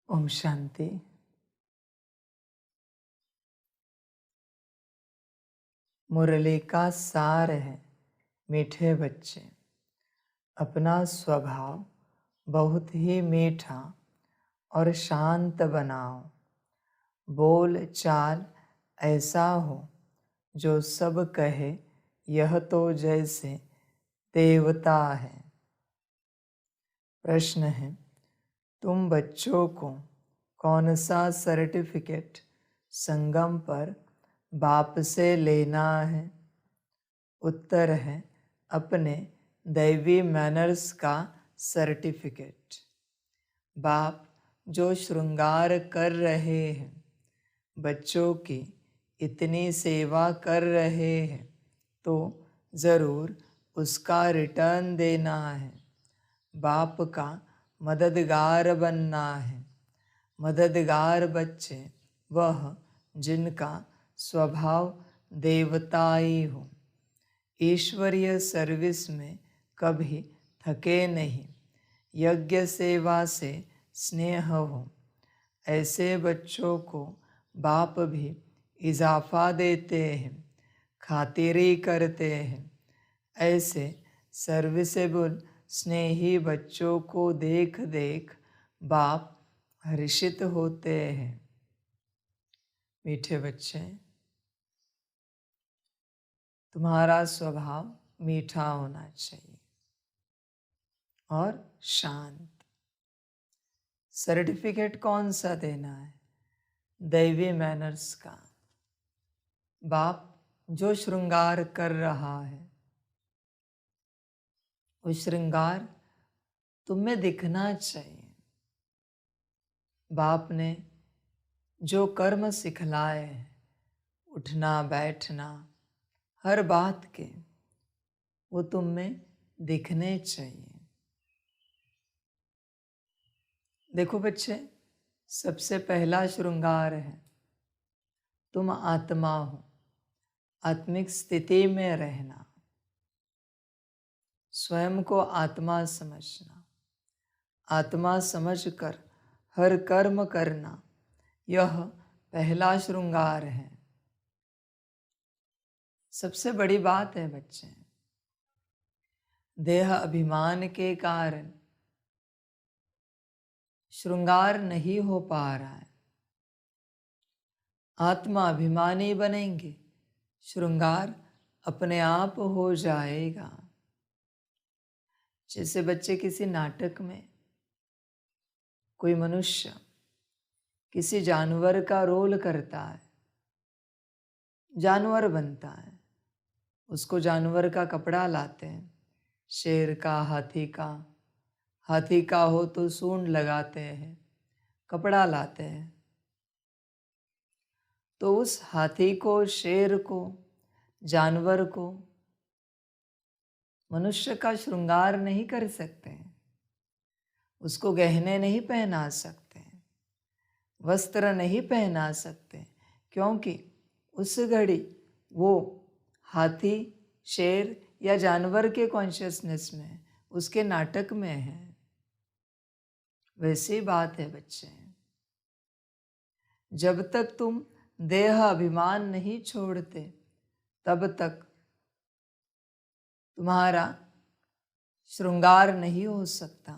ओम शांति। मुरली का सार है, मीठे बच्चे, अपना स्वभाव बहुत ही मीठा और शांत बनाओ। बोल चाल ऐसा हो जो सब कहे यह तो जैसे देवता है। प्रश्न है, तुम बच्चों को कौन सा सर्टिफिकेट संगम पर बाप से लेना है? उत्तर है, अपने दैवी मैनर्स का सर्टिफिकेट। बाप जो श्रृंगार कर रहे हैं, बच्चों की इतनी सेवा कर रहे हैं, तो ज़रूर उसका रिटर्न देना है। बाप का मददगार बनना है। मददगार बच्चे वह जिनका स्वभाव देवताई हो, ईश्वरीय सर्विस में कभी थके नहीं, यज्ञ सेवा से स्नेह हो। ऐसे बच्चों को बाप भी इजाफा देते हैं, खातिरी करते हैं। ऐसे सर्विसेबल स्नेही बच्चों को देख देख बाप हर्षित होते हैं। मीठे बच्चे, तुम्हारा स्वभाव मीठा होना चाहिए और शांत। सर्टिफिकेट कौन सा देना है? दैवी मैनर्स का। बाप जो श्रृंगार कर रहा है, वो श्रृंगार तुम्हें दिखना चाहिए। बाप ने जो कर्म सिखलाए हैं, उठना बैठना हर बात के, वो तुम में दिखने चाहिए। देखो बच्चे, सबसे पहला श्रृंगार है तुम आत्मा हो, आत्मिक स्थिति में रहना, स्वयं को आत्मा समझना, आत्मा समझकर हर कर्म करना, यह पहला श्रृंगार है। सबसे बड़ी बात है बच्चे, देह अभिमान के कारण श्रृंगार नहीं हो पा रहा है। आत्मा अभिमानी बनेंगे, श्रृंगार अपने आप हो जाएगा। जैसे बच्चे किसी नाटक में कोई मनुष्य किसी जानवर का रोल करता है, जानवर बनता है, उसको जानवर का कपड़ा लाते हैं, शेर का, हाथी का हो तो सूंड लगाते हैं, कपड़ा लाते हैं। तो उस हाथी को, शेर को, जानवर को मनुष्य का श्रृंगार नहीं कर सकते हैं, उसको गहने नहीं पहना सकते, वस्त्र नहीं पहना सकते, क्योंकि उस घड़ी वो हाथी, शेर या जानवर के कॉन्शियसनेस में, उसके नाटक में है। वैसी बात है बच्चे, जब तक तुम देह अभिमान नहीं छोड़ते, तब तक तुम्हारा श्रृंगार नहीं हो सकता।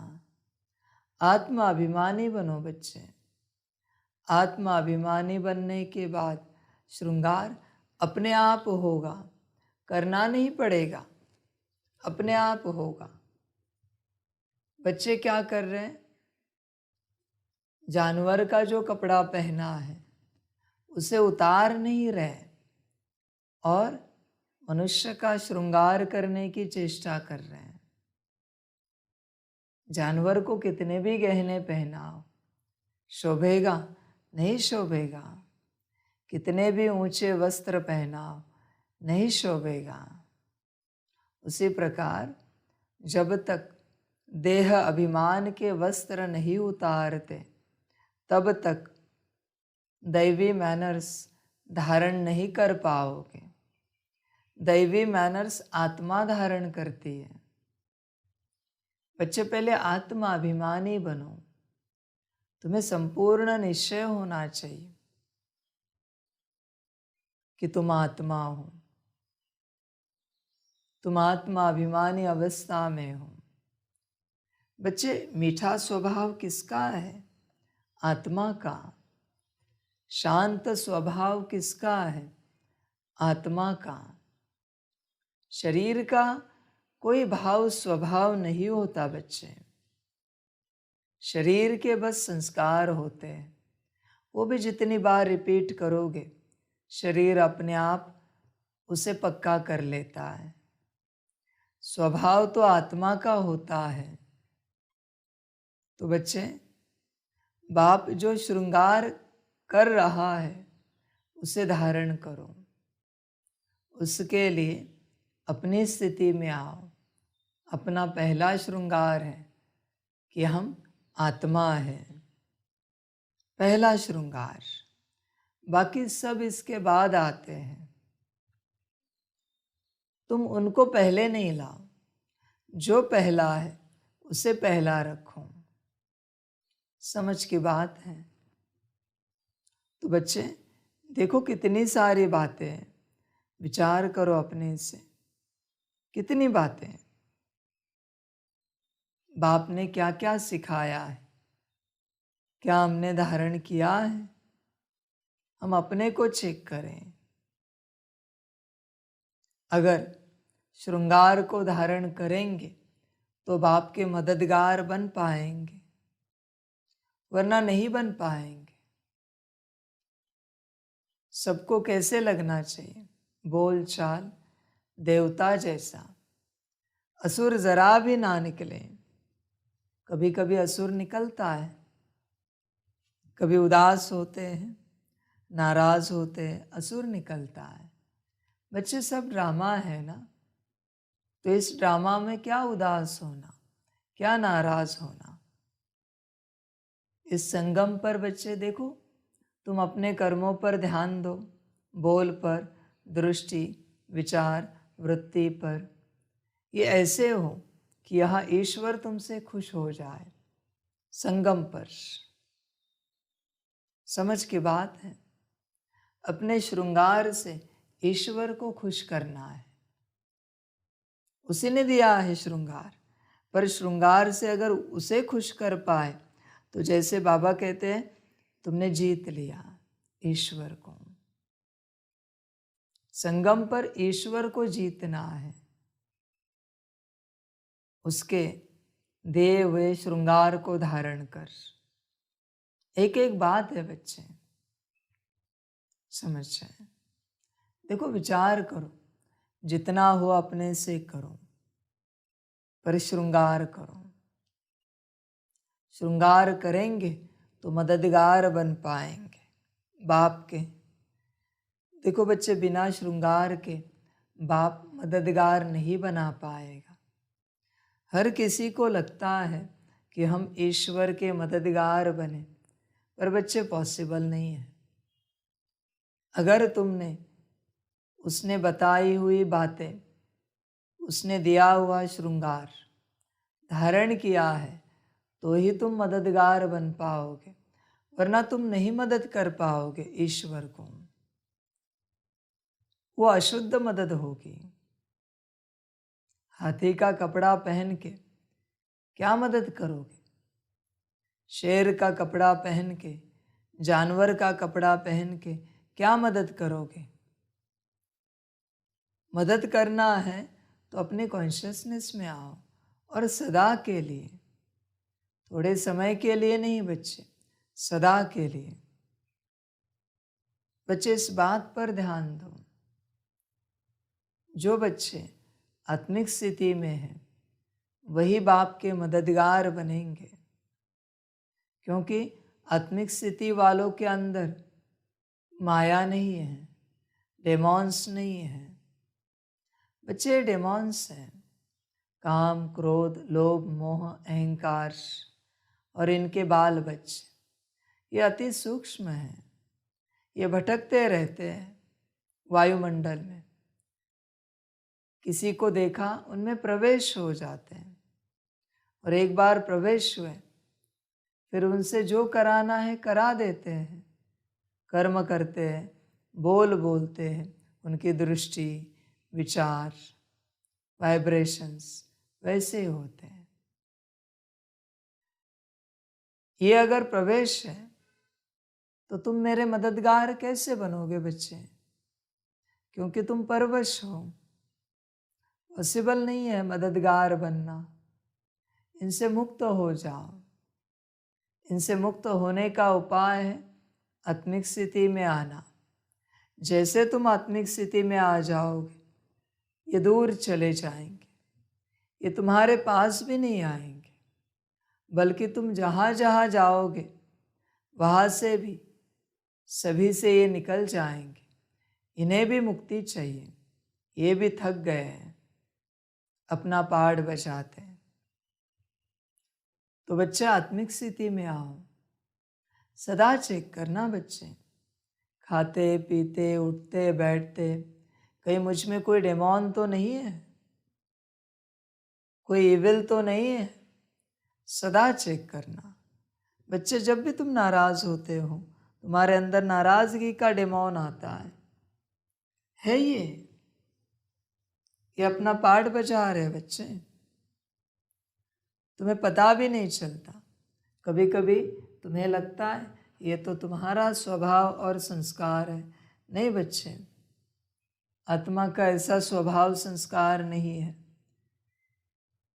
आत्मा अभिमानी बनो बच्चे। आत्मा अभिमानी बनने के बाद श्रृंगार अपने आप होगा, करना नहीं पड़ेगा, अपने आप होगा। बच्चे क्या कर रहे हैं? जानवर का जो कपड़ा पहना है उसे उतार नहीं रहे और मनुष्य का श्रृंगार करने की चेष्टा कर रहे हैं। जानवर को कितने भी गहने पहनाओ, शोभेगा नहीं शोभेगा। कितने भी ऊंचे वस्त्र पहनाओ, नहीं शोभेगा। उसी प्रकार जब तक देह अभिमान के वस्त्र नहीं उतारते, तब तक दैवी मैनर्स धारण नहीं कर पाओगे। दैवी मैनर्स आत्मा धारण करती है। बच्चे, पहले आत्मा अभिमानी बनो, तुम्हें संपूर्ण निश्चय होना चाहिए कि तुम आत्मा हो, तुम आत्मा अभिमानी अवस्था में हो। बच्चे, मीठा स्वभाव किसका है? आत्मा का। शांत स्वभाव किसका है? आत्मा का। शरीर का कोई भाव स्वभाव नहीं होता बच्चे। शरीर के बस संस्कार होते हैं, वो भी जितनी बार रिपीट करोगे शरीर अपने आप उसे पक्का कर लेता है। स्वभाव तो आत्मा का होता है। तो बच्चे, बाप जो श्रृंगार कर रहा है उसे धारण करो। उसके लिए अपनी स्थिति में आओ। अपना पहला श्रृंगार है कि हम आत्मा है, पहला श्रृंगार। बाकी सब इसके बाद आते हैं। तुम उनको पहले नहीं लाओ, जो पहला है उसे पहला रखो। समझ की बात है। तो बच्चे देखो, कितनी सारी बातें हैं। विचार करो अपने से, कितनी बातें। बाप ने क्या क्या सिखाया है, क्या हमने धारण किया है? हम अपने को चेक करें। अगर श्रृंगार को धारण करेंगे तो बाप के मददगार बन पाएंगे, वरना नहीं बन पाएंगे। सबको कैसे लगना चाहिए? बोल चाल देवता जैसा। असुर जरा भी ना निकले। कभी कभी असुर निकलता है, कभी उदास होते हैं, नाराज होते हैं, असुर निकलता है। बच्चे, सब ड्रामा है ना। तो इस ड्रामा में क्या उदास होना, क्या नाराज होना? इस संगम पर बच्चे देखो, तुम अपने कर्मों पर ध्यान दो, बोल पर, दृष्टि, विचार, वृत्ति पर। ये ऐसे हो कि यहाँ ईश्वर तुमसे खुश हो जाए। संगम पर। समझ की बात है। अपने श्रृंगार से ईश्वर को खुश करना है। उसी ने दिया है श्रृंगार, पर श्रृंगार से अगर उसे खुश कर पाए तो जैसे बाबा कहते हैं, तुमने जीत लिया ईश्वर को। संगम पर ईश्वर को जीतना है। उसके दिए हुए श्रृंगार को धारण कर। एक एक बात है बच्चे, समझ जाए। देखो, विचार करो, जितना हो अपने से करो, पर श्रृंगार करो। श्रृंगार करेंगे तो मददगार बन पाएंगे बाप के। देखो बच्चे, बिना श्रृंगार के बाप मददगार नहीं बना पाएगा। हर किसी को लगता है कि हम ईश्वर के मददगार बने, पर बच्चे पॉसिबल नहीं है। अगर तुमने उसने बताई हुई बातें, उसने दिया हुआ श्रृंगार धारण किया है, तो ही तुम मददगार बन पाओगे, वरना तुम नहीं मदद कर पाओगे ईश्वर को। वो अशुद्ध मदद होगी। हाथी का कपड़ा पहन के क्या मदद करोगे? शेर का कपड़ा पहन के, जानवर का कपड़ा पहन के क्या मदद करोगे? मदद करना है तो अपने कॉन्शियसनेस में आओ, और सदा के लिए, थोड़े समय के लिए नहीं बच्चे, सदा के लिए। बच्चे, इस बात पर ध्यान दो। जो बच्चे आत्मिक स्थिति में हैं वही बाप के मददगार बनेंगे, क्योंकि आत्मिक स्थिति वालों के अंदर माया नहीं है, डेमॉन्स नहीं है। बच्चे, डेमॉन्स हैं काम, क्रोध, लोभ, मोह, अहंकार और इनके बाल बच्चे। ये अति सूक्ष्म हैं। ये भटकते रहते हैं वायुमंडल में। किसी को देखा, उनमें प्रवेश हो जाते हैं, और एक बार प्रवेश हुए फिर उनसे जो कराना है करा देते हैं, कर्म करते हैं, बोल बोलते हैं, उनकी दृष्टि, विचार, वाइब्रेशंस वैसे ही होते हैं। ये अगर प्रवेश है तो तुम मेरे मददगार कैसे बनोगे बच्चे? क्योंकि तुम परवश हो। पॉसिबल नहीं है मददगार बनना। इनसे मुक्त हो जाओ। इनसे मुक्त होने का उपाय है आत्मिक स्थिति में आना। जैसे तुम आत्मिक स्थिति में आ जाओगे, ये दूर चले जाएंगे, ये तुम्हारे पास भी नहीं आएंगे, बल्कि तुम जहाँ जहाँ जाओगे वहाँ से भी सभी से ये निकल जाएंगे। इन्हें भी मुक्ति चाहिए, ये भी थक गए हैं, अपना पाठ बजाते हैं। तो बच्चे आत्मिक स्थिति में आओ। सदा चेक करना बच्चे, खाते पीते उठते बैठते कहीं मुझ में कोई डेमोन तो नहीं है, कोई इविल तो नहीं है। सदा चेक करना बच्चे। जब भी तुम नाराज होते हो, तुम्हारे अंदर नाराजगी का डेमोन आता है ये अपना पाठ बजा रहे बच्चे, तुम्हें पता भी नहीं चलता। कभी कभी तुम्हें लगता है ये तो तुम्हारा स्वभाव और संस्कार है। नहीं बच्चे, आत्मा का ऐसा स्वभाव संस्कार नहीं है।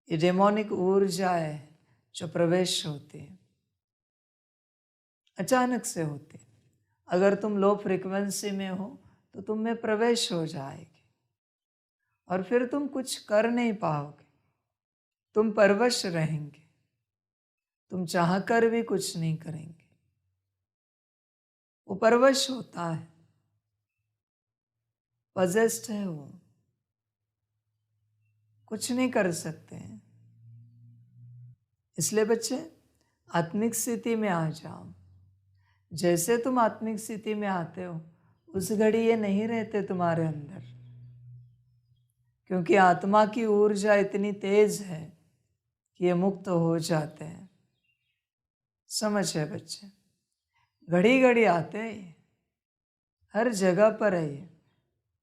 ये डेमोनिक ऊर्जा है जो प्रवेश होती है, अचानक से होती है। अगर तुम लो फ्रीक्वेंसी में हो तो तुम में प्रवेश हो जाएगी और फिर तुम कुछ कर नहीं पाओगे, तुम परवश रहेंगे, तुम चाहकर भी कुछ नहीं करेंगे। वो परवश होता है, पजेस्ट है, वो कुछ नहीं कर सकते हैं। इसलिए बच्चे आत्मिक स्थिति में आ जाओ। जैसे तुम आत्मिक स्थिति में आते हो उस घड़ी ये नहीं रहते तुम्हारे अंदर, क्योंकि आत्मा की ऊर्जा इतनी तेज है कि ये मुक्त हो जाते हैं। समझ है बच्चे? घड़ी घड़ी आते हैं, हर जगह पर है ये,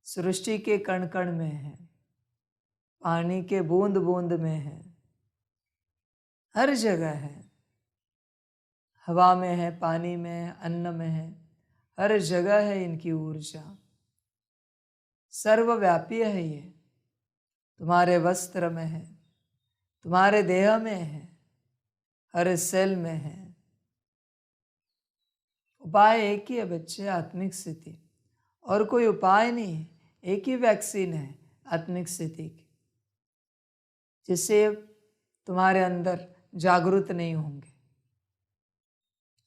सृष्टि के कण कण में है, पानी के बूंद बूंद में है, हर जगह है। हवा में है, पानी में है, अन्न में है, हर जगह है इनकी ऊर्जा। सर्वव्यापी है ये, तुम्हारे वस्त्र में है, तुम्हारे देह में है, हर सेल में है। उपाय एक ही है बच्चे, आत्मिक स्थिति, और कोई उपाय नहीं है। एक ही वैक्सीन है आत्मिक स्थिति की, जिससे तुम्हारे अंदर जागरूक नहीं होंगे।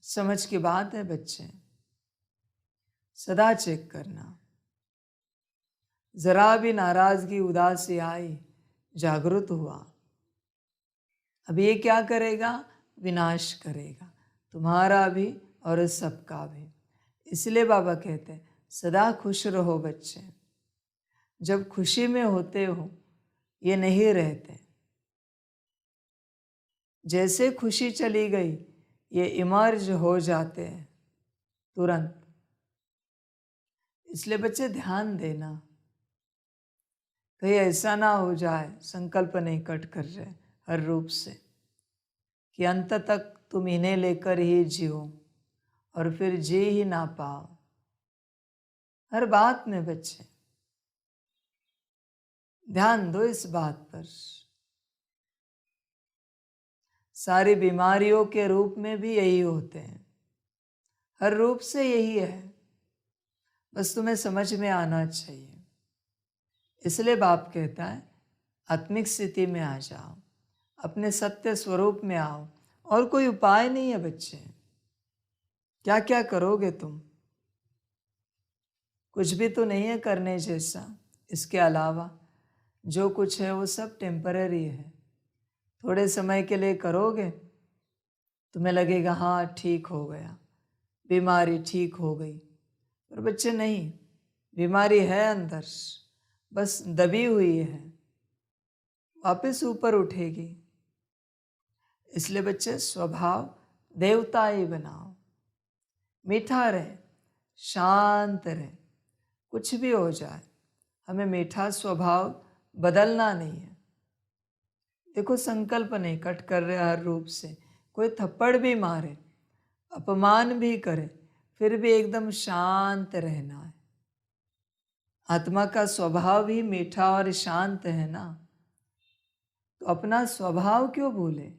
समझ की बात है बच्चे, सदा चेक करना। जरा भी नाराजगी उदासी आई, जागरूक हुआ, अब ये क्या करेगा? विनाश करेगा, तुम्हारा भी और सबका भी। इसलिए बाबा कहते हैं सदा खुश रहो बच्चे। जब खुशी में होते हो ये नहीं रहते, जैसे खुशी चली गई ये इमर्ज हो जाते हैं तुरंत। इसलिए बच्चे ध्यान देना, कहीं ऐसा ना हो जाए संकल्प नहीं कट कर रहे हर रूप से कि अंत तक तुम इन्हें लेकर ही जियो और फिर जी ही ना पाओ। हर बात में बच्चे ध्यान दो इस बात पर। सारी बीमारियों के रूप में भी यही होते हैं, हर रूप से यही है, बस तुम्हें समझ में आना चाहिए। इसलिए बाप कहता है आत्मिक स्थिति में आ जाओ, अपने सत्य स्वरूप में आओ। और कोई उपाय नहीं है बच्चे। क्या क्या करोगे तुम? कुछ भी तो नहीं है करने जैसा। इसके अलावा जो कुछ है वो सब टेम्पररी है। थोड़े समय के लिए करोगे, तुम्हें लगेगा हाँ ठीक हो गया, बीमारी ठीक हो गई, पर बच्चे नहीं, बीमारी है अंदर, बस दबी हुई है, वापस ऊपर उठेगी। इसलिए बच्चे स्वभाव देवताई बनाओ। मीठा रहे, शांत रहे, कुछ भी हो जाए हमें मीठा स्वभाव बदलना नहीं है। देखो संकल्प नहीं कट कर रहे हर रूप से, कोई थप्पड़ भी मारे, अपमान भी करे, फिर भी एकदम शांत रहना है। आत्मा का स्वभाव ही मीठा और शांत है ना, तो अपना स्वभाव क्यों भूले।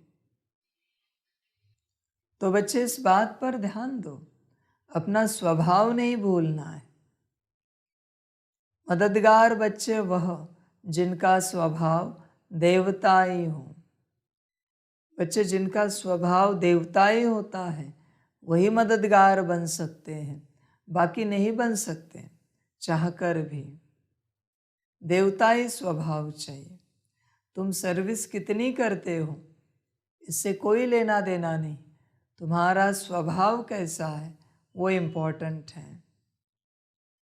तो बच्चे इस बात पर ध्यान दो, अपना स्वभाव नहीं भूलना है। मददगार बच्चे वह जिनका स्वभाव देवताई हो। बच्चे जिनका स्वभाव देवताई होता है वही मददगार बन सकते हैं, बाकी नहीं बन सकते चाहकर भी। देवताई स्वभाव चाहिए। तुम सर्विस कितनी करते हो इससे कोई लेना देना नहीं, तुम्हारा स्वभाव कैसा है वो इम्पोर्टेंट है।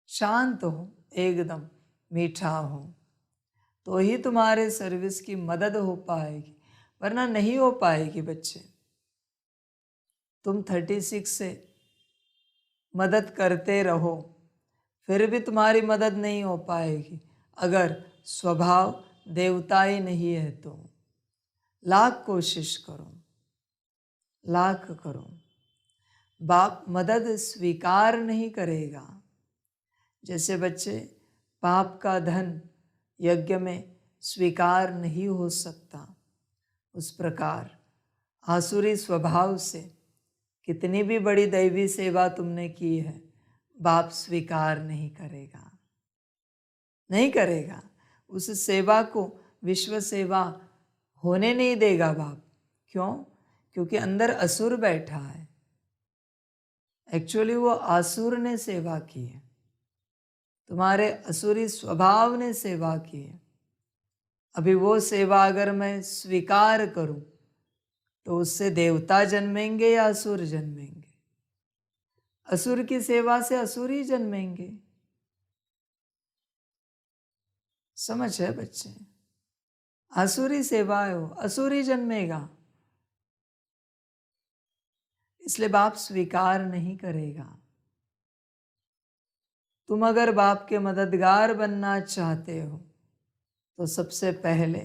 शांत हो, एकदम मीठा हो, तो ही तुम्हारे सर्विस की मदद हो पाएगी, वरना नहीं हो पाएगी। बच्चे तुम 36 से मदद करते रहो, फिर भी तुम्हारी मदद नहीं हो पाएगी अगर स्वभाव देवताई नहीं है तो। लाख कोशिश करो, लाख करो, बाप मदद स्वीकार नहीं करेगा। जैसे बच्चे पाप का धन यज्ञ में स्वीकार नहीं हो सकता, उस प्रकार आसुरी स्वभाव से कितनी भी बड़ी दैवी सेवा तुमने की है, बाप स्वीकार नहीं करेगा, नहीं करेगा। उस सेवा को विश्व सेवा होने नहीं देगा बाप। क्यों? क्योंकि अंदर असुर बैठा है। एक्चुअली वो असुर ने सेवा की है, तुम्हारे असुरी स्वभाव ने सेवा की है। अभी वो सेवा अगर मैं स्वीकार करूं तो उससे देवता जन्मेंगे या असुर जन्मेंगे? असुर की सेवा से असुर ही जन्मेंगे। समझ है बच्चे? असुरी सेवा हो, असुर ही जन्मेगा, इसलिए बाप स्वीकार नहीं करेगा। तुम अगर बाप के मददगार बनना चाहते हो तो सबसे पहले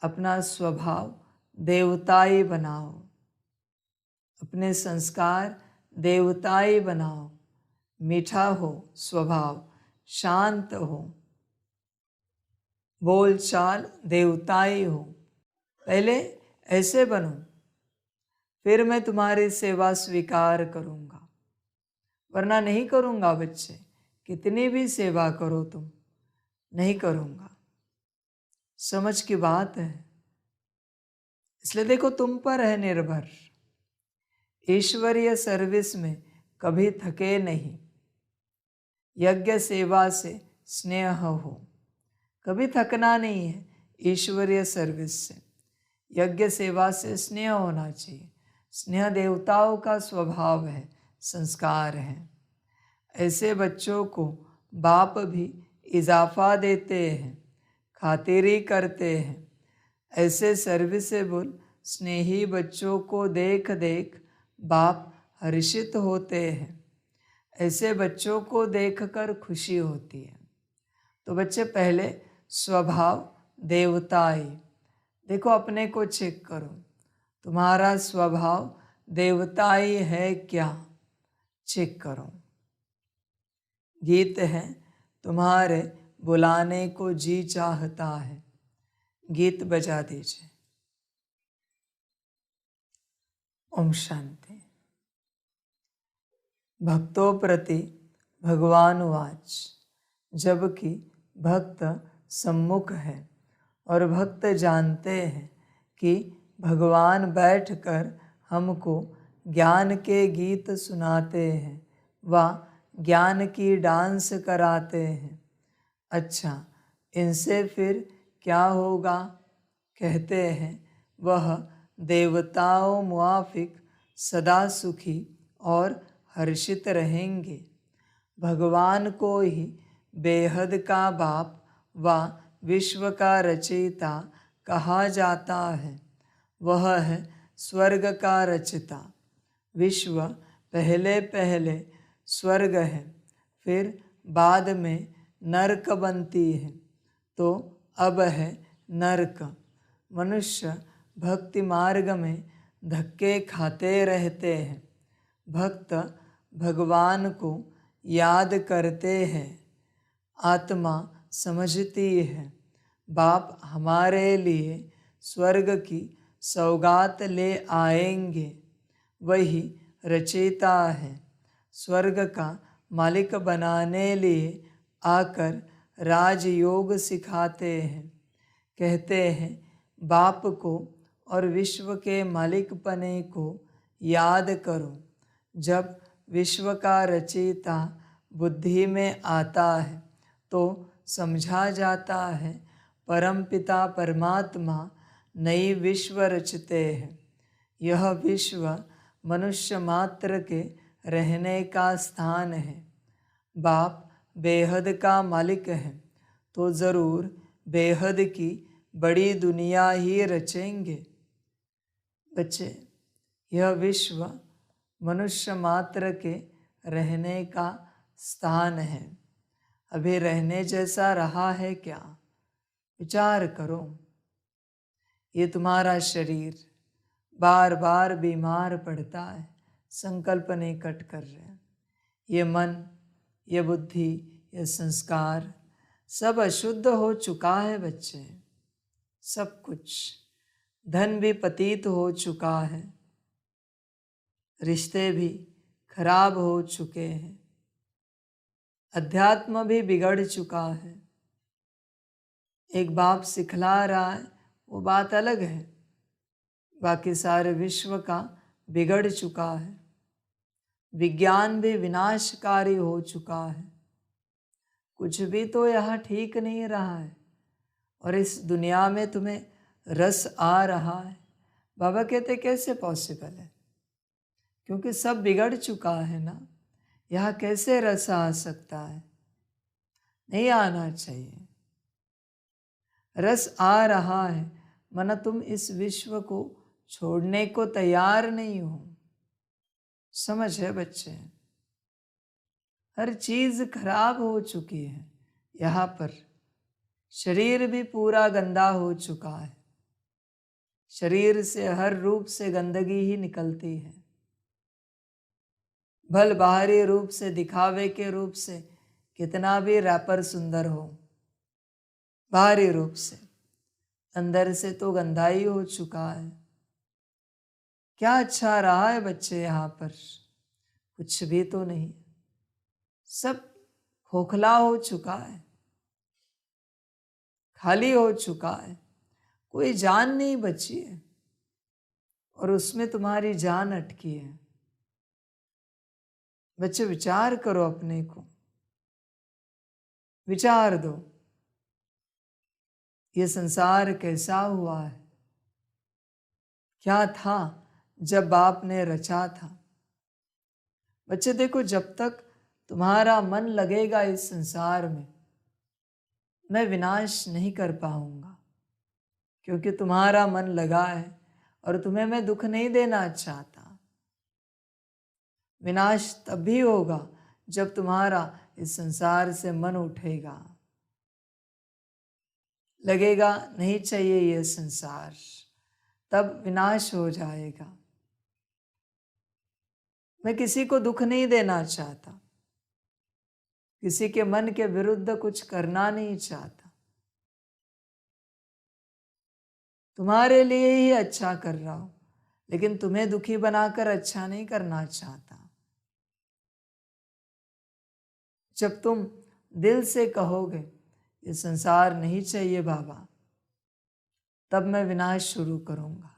अपना स्वभाव देवताई बनाओ, अपने संस्कार देवताई बनाओ। मीठा हो स्वभाव, शांत हो, बोल चाल देवताई हो। पहले ऐसे बनो, फिर मैं तुम्हारी सेवा स्वीकार करूँगा, वरना नहीं करूँगा। बच्चे कितनी भी सेवा करो तुम, नहीं करूँगा। समझ की बात है। इसलिए देखो तुम पर है निर्भर। ईश्वरीय सर्विस में कभी थके नहीं। यज्ञ सेवा से स्नेह हो, कभी थकना नहीं है। ईश्वरीय सर्विस से, यज्ञ सेवा से स्नेह होना चाहिए। स्नेह देवताओं का स्वभाव है, संस्कार है। ऐसे बच्चों को बाप भी इजाफा देते हैं, खातिरी करते हैं। ऐसे सर्विसेबल स्नेही बच्चों को देख देख बाप हर्षित होते हैं। ऐसे बच्चों को देखकर खुशी होती है। तो बच्चे पहले स्वभाव देवताई। देखो अपने को चेक करो, तुम्हारा स्वभाव देवताई है क्या? चेक करो। गीत है, तुम्हारे बुलाने को जी चाहता है। गीत बजा दीजिए। ओम शांति। भक्तों प्रति भगवान वाच, जबकि भक्त सम्मुख है और भक्त जानते हैं कि भगवान बैठकर हमको ज्ञान के गीत सुनाते हैं व ज्ञान की डांस कराते हैं। अच्छा, इनसे फिर क्या होगा? कहते हैं वह देवताओं मुआफिक सदा सुखी और हर्षित रहेंगे। भगवान को ही बेहद का बाप व विश्व का रचयिता कहा जाता है। वह है स्वर्ग का रचिता, विश्व पहले पहले स्वर्ग है, फिर बाद में नरक बनती है, तो अब है नरक। मनुष्य भक्ति मार्ग में धक्के खाते रहते हैं। भक्त भगवान को याद करते हैं। आत्मा समझती है बाप हमारे लिए स्वर्ग की सौगात ले आएंगे। वही रचयिता है। स्वर्ग का मालिक बनाने लिए आकर राजयोग सिखाते हैं। कहते हैं बाप को और विश्व के मालिक पने को याद करो। जब विश्व का रचयिता बुद्धि में आता है तो समझा जाता है परमपिता परमात्मा नई विश्व रचते हैं। यह विश्व मनुष्य मात्र के रहने का स्थान है। बाप बेहद का मालिक है तो ज़रूर बेहद की बड़ी दुनिया ही रचेंगे। बच्चे, यह विश्व मनुष्य मात्र के रहने का स्थान है। अभी रहने जैसा रहा है क्या? विचार करो। ये तुम्हारा शरीर बार बार बीमार पड़ता है, संकल्प नहीं कट कर रहे। ये मन, ये बुद्धि, ये संस्कार सब अशुद्ध हो चुका है बच्चे। सब कुछ, धन भी पतित हो चुका है, रिश्ते भी खराब हो चुके हैं, अध्यात्म भी बिगड़ चुका है। एक बाप सिखला रहा है वो बात अलग है, बाकी सारे विश्व का बिगड़ चुका है। विज्ञान भी विनाशकारी हो चुका है। कुछ भी तो यहाँ ठीक नहीं रहा है और इस दुनिया में तुम्हें रस आ रहा है। बाबा कहते कैसे पॉसिबल है? क्योंकि सब बिगड़ चुका है ना। यहाँ कैसे रस आ सकता है? नहीं आना चाहिए। रस आ रहा है मना तुम इस विश्व को छोड़ने को तैयार नहीं हो। समझ है बच्चे? हर चीज खराब हो चुकी है। यहाँ पर शरीर भी पूरा गंदा हो चुका है। शरीर से हर रूप से गंदगी ही निकलती है। भल बाहरी रूप से, दिखावे के रूप से कितना भी रैपर सुंदर हो, बाहरी रूप से, अंदर से तो गंदा ही हो चुका है। क्या अच्छा रहा है बच्चे यहाँ पर? कुछ भी तो नहीं। सब खोखला हो चुका है, खाली हो चुका है, कोई जान नहीं बची है और उसमें तुम्हारी जान अटकी है। बच्चे विचार करो, अपने को विचार दो, ये संसार कैसा हुआ है, क्या था जब बाप ने रचा था। बच्चे देखो, जब तक तुम्हारा मन लगेगा इस संसार में, मैं विनाश नहीं कर पाऊंगा, क्योंकि तुम्हारा मन लगा है और तुम्हें मैं दुख नहीं देना चाहता। विनाश तभी होगा जब तुम्हारा इस संसार से मन उठेगा, लगेगा नहीं चाहिए ये संसार, तब विनाश हो जाएगा। मैं किसी को दुख नहीं देना चाहता, किसी के मन के विरुद्ध कुछ करना नहीं चाहता, तुम्हारे लिए ही अच्छा कर रहा हूं, लेकिन तुम्हें दुखी बनाकर अच्छा नहीं करना चाहता। जब तुम दिल से कहोगे ये संसार नहीं चाहिए बाबा, तब मैं विनाश शुरू करूंगा।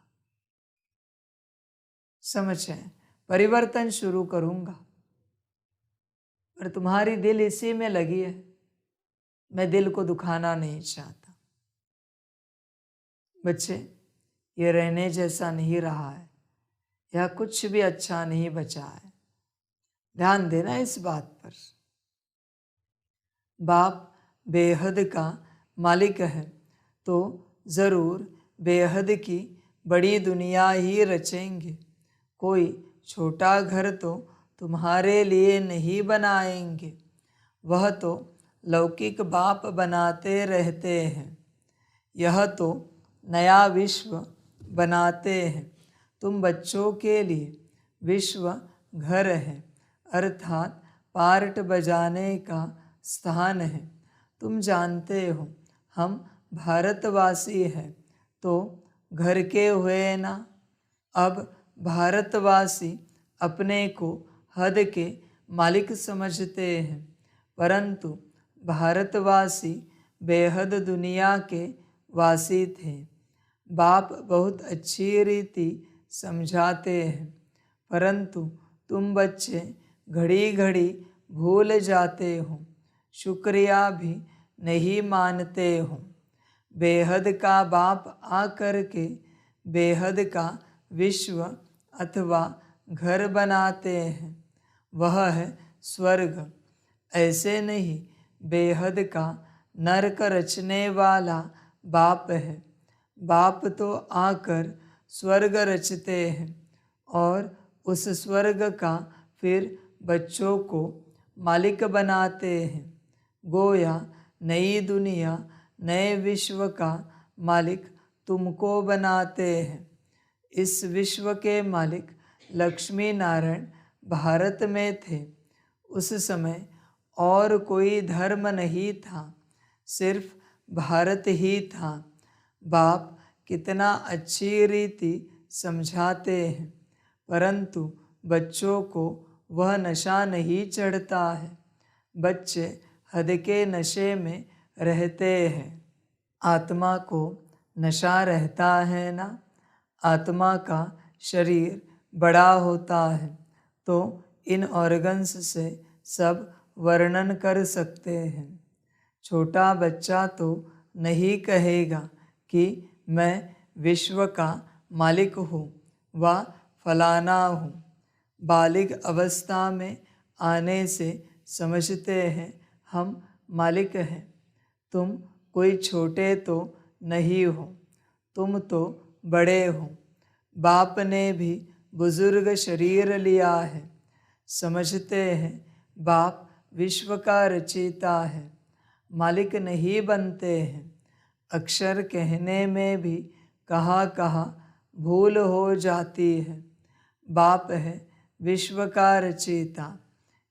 समझे? परिवर्तन शुरू करूंगा। पर तुम्हारी दिल इसी में लगी है, मैं दिल को दुखाना नहीं चाहता। बच्चे, ये रहने जैसा नहीं रहा है, यह कुछ भी अच्छा नहीं बचा है। ध्यान देना इस बात पर। बाप बेहद का मालिक है तो ज़रूर बेहद की बड़ी दुनिया ही रचेंगे। कोई छोटा घर तो तुम्हारे लिए नहीं बनाएंगे, वह तो लौकिक बाप बनाते रहते हैं। यह तो नया विश्व बनाते हैं। तुम बच्चों के लिए विश्व घर है, अर्थात पार्ट बजाने का स्थान है। तुम जानते हो हम भारतवासी हैं तो घर के हुए ना। अब भारतवासी अपने को हद के मालिक समझते हैं, परंतु भारतवासी बेहद दुनिया के वासी थे। बाप बहुत अच्छी रीति समझाते हैं, परंतु तुम बच्चे घड़ी घड़ी भूल जाते हो, शुक्रिया भी नहीं मानते हो। बेहद का बाप आकर के बेहद का विश्व अथवा घर बनाते हैं, वह है स्वर्ग। ऐसे नहीं, बेहद का नरक रचने वाला बाप है। बाप तो आकर स्वर्ग रचते हैं और उस स्वर्ग का फिर बच्चों को मालिक बनाते हैं। गोया नई दुनिया नए विश्व का मालिक तुमको बनाते हैं। इस विश्व के मालिक लक्ष्मी नारायण भारत में थे। उस समय और कोई धर्म नहीं था, सिर्फ भारत ही था। बाप कितना अच्छी रीति समझाते हैं, परंतु बच्चों को वह नशा नहीं चढ़ता है। बच्चे हद के नशे में रहते हैं। आत्मा को नशा रहता है ना। आत्मा का शरीर बड़ा होता है तो इन ऑर्गन्स से सब वर्णन कर सकते हैं। छोटा बच्चा तो नहीं कहेगा कि मैं विश्व का मालिक हूँ व फलाना हूँ। बालिग अवस्था में आने से समझते हैं हम मालिक हैं। तुम कोई छोटे तो नहीं हो, तुम तो बड़े हो। बाप ने भी बुजुर्ग शरीर लिया है। समझते हैं बाप विश्व का रचयिता है, मालिक नहीं बनते हैं। अक्षर कहने में भी कहाँ कहाँ भूल हो जाती है। बाप है विश्व का रचयिता।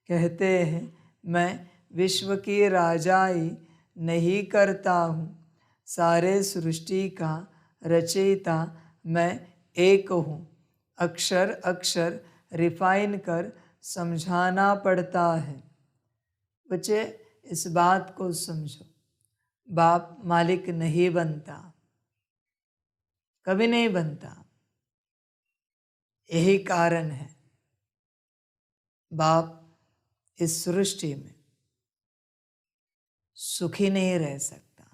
कहते हैं मैं विश्व की राजाई नहीं करता हूँ, सारे सृष्टि का रचयिता मैं एक हूँ। अक्षर अक्षर रिफाइन कर समझाना पड़ता है। बच्चे इस बात को समझो, बाप मालिक नहीं बनता, कभी नहीं बनता। यही कारण है बाप इस सृष्टि में सुखी नहीं रह सकता।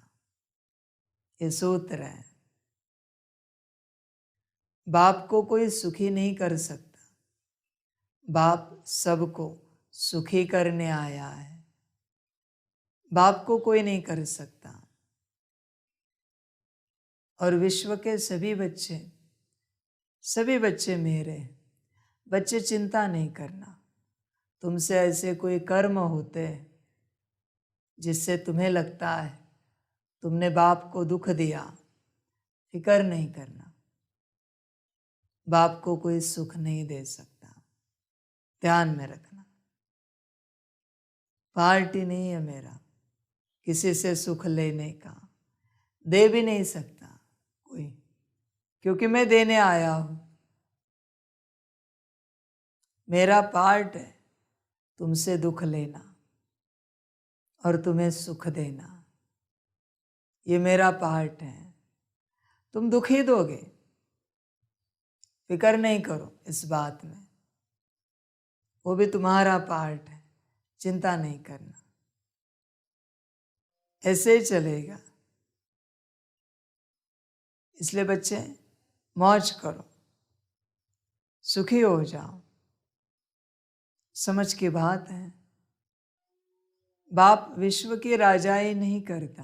ये सूत्र है। बाप को कोई सुखी नहीं कर सकता। बाप सबको सुखी करने आया है। बाप को कोई नहीं कर सकता। और विश्व के सभी बच्चे मेरे हैं। बच्चे चिंता नहीं करना। तुमसे ऐसे कोई कर्म होते हैं जिससे तुम्हें लगता है तुमने बाप को दुख दिया, फिक्र नहीं करना। बाप को कोई सुख नहीं दे सकता, ध्यान में रखना। पार्टी नहीं है मेरा किसी से सुख लेने का, दे भी नहीं सकता कोई, क्योंकि मैं देने आया हूं। मेरा पार्ट है तुमसे दुख लेना और तुम्हें सुख देना। ये मेरा पार्ट है। तुम दुख ही दोगे, फिक्र नहीं करो इस बात में। वो भी तुम्हारा पार्ट है, चिंता नहीं करना। ऐसे ही चलेगा। इसलिए बच्चे मौज करो, सुखी हो जाओ। समझ की बात है। बाप विश्व की राजाई नहीं करता।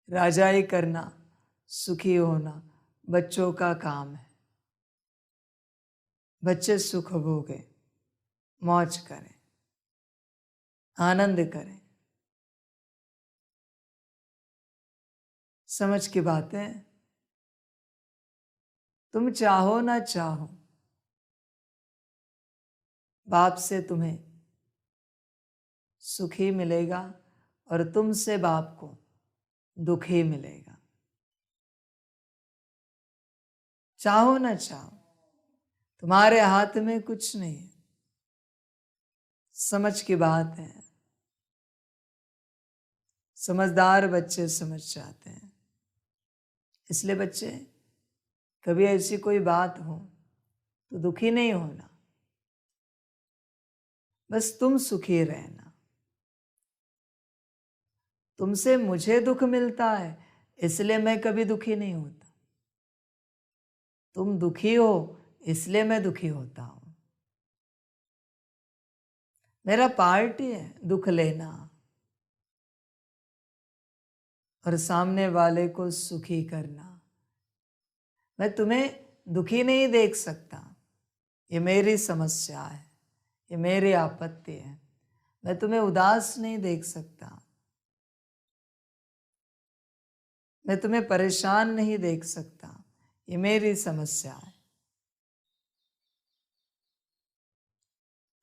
राजाई करना, सुखी होना बच्चों का काम है। बच्चे सुख भोगे, मौज करें, आनंद करें। समझ की बातें, तुम चाहो ना चाहो, बाप से तुम्हें सुख ही मिलेगा और तुमसे बाप को दुख ही मिलेगा। चाहो ना चाहो, तुम्हारे हाथ में कुछ नहीं है। समझ की बात है, समझदार बच्चे समझ जाते हैं। इसलिए बच्चे, कभी ऐसी कोई बात हो तो दुखी नहीं होना, बस तुम सुखी रहना। तुमसे मुझे दुख मिलता है, इसलिए मैं कभी दुखी नहीं होता। तुम दुखी हो, इसलिए मैं दुखी होता हूं। मेरा पार्ट ही है दुख लेना और सामने वाले को सुखी करना। मैं तुम्हें दुखी नहीं देख सकता, ये मेरी समस्या है, ये मेरी आपत्ति है। मैं तुम्हें उदास नहीं देख सकता, मैं तुम्हें परेशान नहीं देख सकता, ये मेरी समस्या है।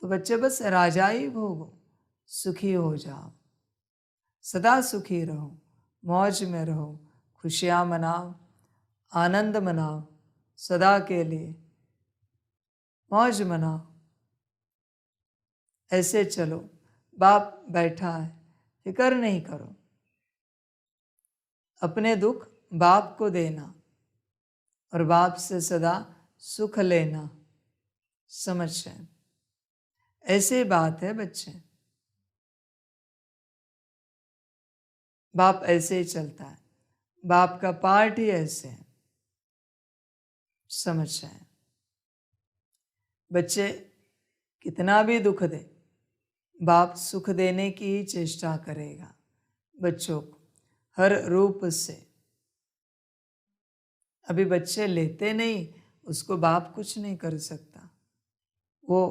तो बच्चे बस राजाई भोगो, सुखी हो जाओ, सदा सुखी रहो, मौज में रहो, खुशियां मनाओ, आनंद मनाओ, सदा के लिए मौज मनाओ। ऐसे चलो, बाप बैठा है, फिक्र नहीं करो। अपने दुख बाप को देना और बाप से सदा सुख लेना। समझ है, ऐसी बात है बच्चे। बाप ऐसे ही चलता है, बाप का पार्ट ही ऐसे है। समझ है बच्चे, कितना भी दुख दे, बाप सुख देने की ही चेष्टा करेगा बच्चों को, हर रूप से। अभी बच्चे लेते नहीं, उसको बाप कुछ नहीं कर सकता। वो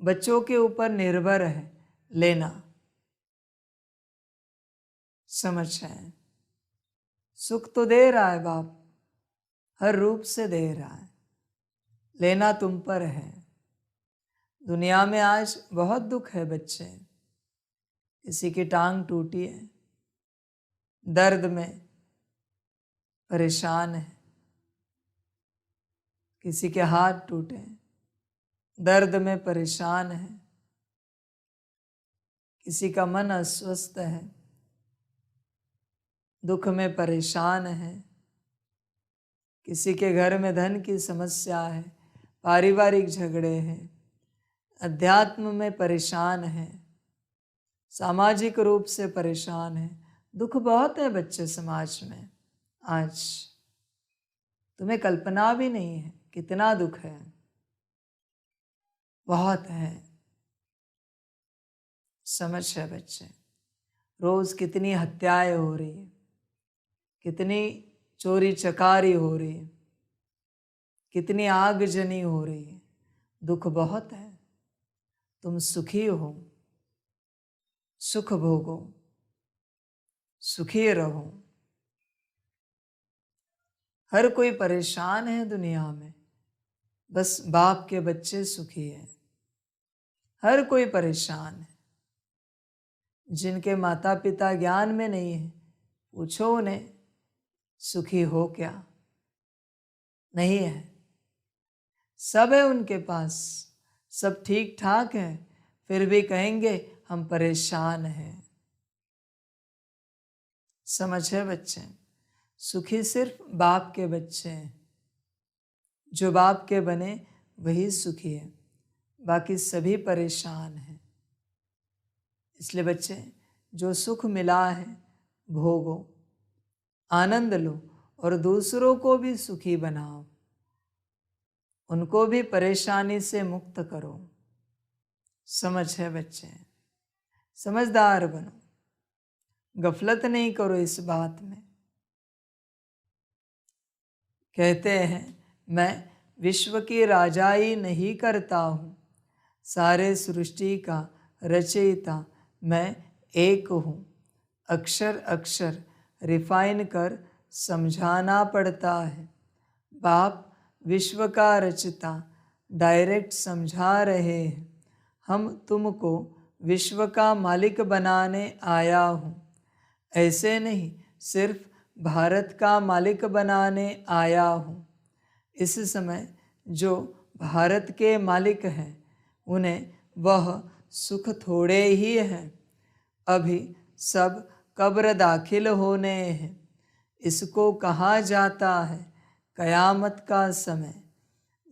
बच्चों के ऊपर निर्भर है लेना। समझ है, सुख तो दे रहा है बाप, हर रूप से दे रहा है, लेना तुम पर है। दुनिया में आज बहुत दुख है बच्चे। किसी की टांग टूटी है, दर्द में परेशान है। किसी के हाथ टूटे, दर्द में परेशान है। किसी का मन अस्वस्थ है, दुख में परेशान है। किसी के घर में धन की समस्या है, पारिवारिक झगड़े हैं, अध्यात्म में परेशान है, सामाजिक रूप से परेशान है। दुख बहुत है बच्चे समाज में आज, तुम्हें कल्पना भी नहीं है कितना दुख है, बहुत है। समझ है बच्चे, रोज कितनी हत्याएं हो रही है, कितनी चोरी चकारी हो रही है, कितनी आगजनी हो रही है। दुख बहुत है। तुम सुखी हो, सुख भोगो, सुखी रहो। हर कोई परेशान है दुनिया में, बस बाप के बच्चे सुखी हैं। हर कोई परेशान है। जिनके माता पिता ज्ञान में नहीं है, पूछो उन्हें सुखी हो क्या? नहीं है। सब है उनके पास, सब ठीक ठाक है, फिर भी कहेंगे हम परेशान हैं। समझ है बच्चे, सुखी सिर्फ बाप के बच्चे हैं। जो बाप के बने वही सुखी है, बाकी सभी परेशान हैं। इसलिए बच्चे, जो सुख मिला है भोगो, आनंद लो और दूसरों को भी सुखी बनाओ, उनको भी परेशानी से मुक्त करो। समझ है बच्चे, समझदार बनो, गफलत नहीं करो इस बात में। कहते हैं मैं विश्व की राजाई नहीं करता हूँ, सारे सृष्टि का रचयिता मैं एक हूँ। अक्षर अक्षर रिफाइन कर समझाना पड़ता है। बाप विश्व का रचता डायरेक्ट समझा रहे हैं। हम तुमको विश्व का मालिक बनाने आया हूँ। ऐसे नहीं, सिर्फ भारत का मालिक बनाने आया हूँ। इस समय जो भारत के मालिक हैं उन्हें वह सुख थोड़े ही हैं। अभी सब कब्र दाखिल होने हैं। इसको कहा जाता है कयामत का समय।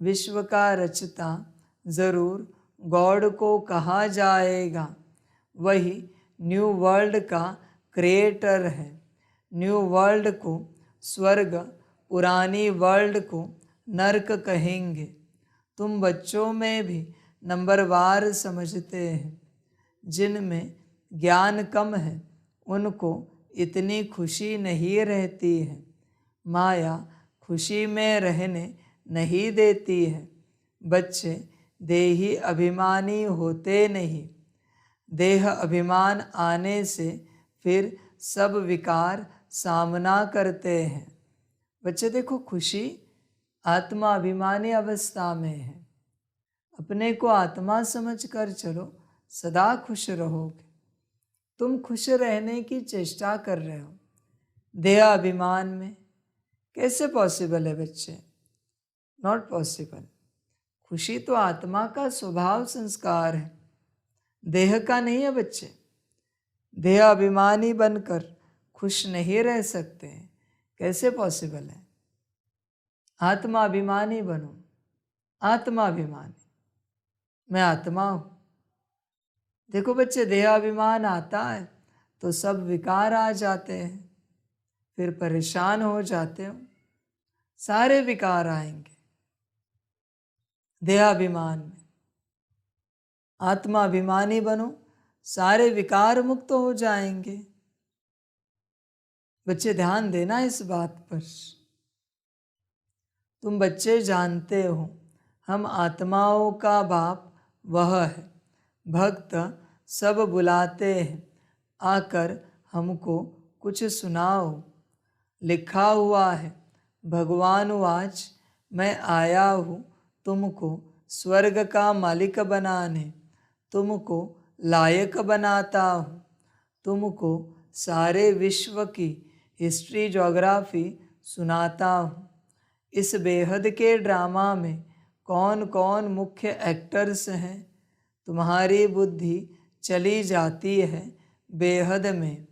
विश्व का रचता ज़रूर गॉड को कहा जाएगा। वही न्यू वर्ल्ड का क्रिएटर है। न्यू वर्ल्ड को स्वर्ग, पुरानी वर्ल्ड को नरक कहेंगे। तुम बच्चों में भी नंबरवार समझते हैं। जिनमें ज्ञान कम है उनको इतनी खुशी नहीं रहती है। माया खुशी में रहने नहीं देती है। बच्चे देही अभिमानी होते नहीं। देह अभिमान आने से फिर सब विकार सामना करते हैं। बच्चे देखो, खुशी आत्मा अभिमानी अवस्था में है। अपने को आत्मा समझकर चलो, सदा खुश रहोगे। तुम खुश रहने की चेष्टा कर रहे हो, देह अभिमान में कैसे पॉसिबल है बच्चे? Not possible. खुशी तो आत्मा का स्वभाव संस्कार है, देह का नहीं है बच्चे। देह अभिमानी बनकर खुश नहीं रह सकते, कैसे पॉसिबल है? आत्मा अभिमानी बनो। आत्मा अभिमानी, मैं आत्मा हूँ। देखो बच्चे, देहाभिमान आता है तो सब विकार आ जाते हैं, फिर परेशान हो जाते हो। सारे विकार आएंगे देहाभिमान में। आत्मा अभिमानी बनो, सारे विकार मुक्त हो जाएंगे। बच्चे ध्यान देना इस बात पर। तुम बच्चे जानते हो हम आत्माओं का बाप वह है। भक्त सब बुलाते हैं, आकर हमको कुछ सुनाओ। लिखा हुआ है भगवान वाच, मैं आया हूँ तुमको स्वर्ग का मालिक बनाने। तुमको लायक बनाता हूँ। तुमको सारे विश्व की हिस्ट्री ज्योग्राफी सुनाता हूँ। इस बेहद के ड्रामा में कौन कौन मुख्य एक्टर्स हैं, तुम्हारी बुद्धि चली जाती है बेहद में।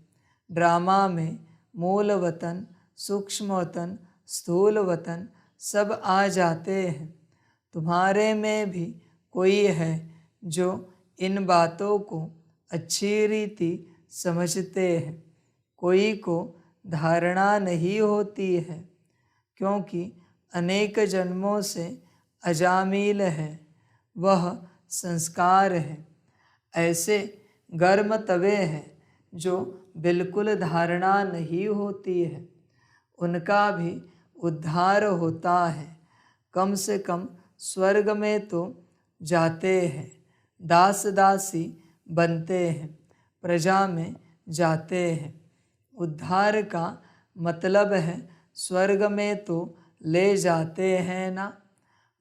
ड्रामा में मूल वतन, सूक्ष्म वतन, स्थूल वतन सब आ जाते हैं। तुम्हारे में भी कोई है जो इन बातों को अच्छी रीति समझते हैं। कोई को धारणा नहीं होती है, क्योंकि अनेक जन्मों से अजामिल है, वह संस्कार है। ऐसे गर्म तवे हैं जो बिल्कुल धारणा नहीं होती है, उनका भी उद्धार होता है। कम से कम स्वर्ग में तो जाते हैं, दास दासी बनते हैं, प्रजा में जाते हैं। उद्धार का मतलब है स्वर्ग में तो ले जाते हैं ना।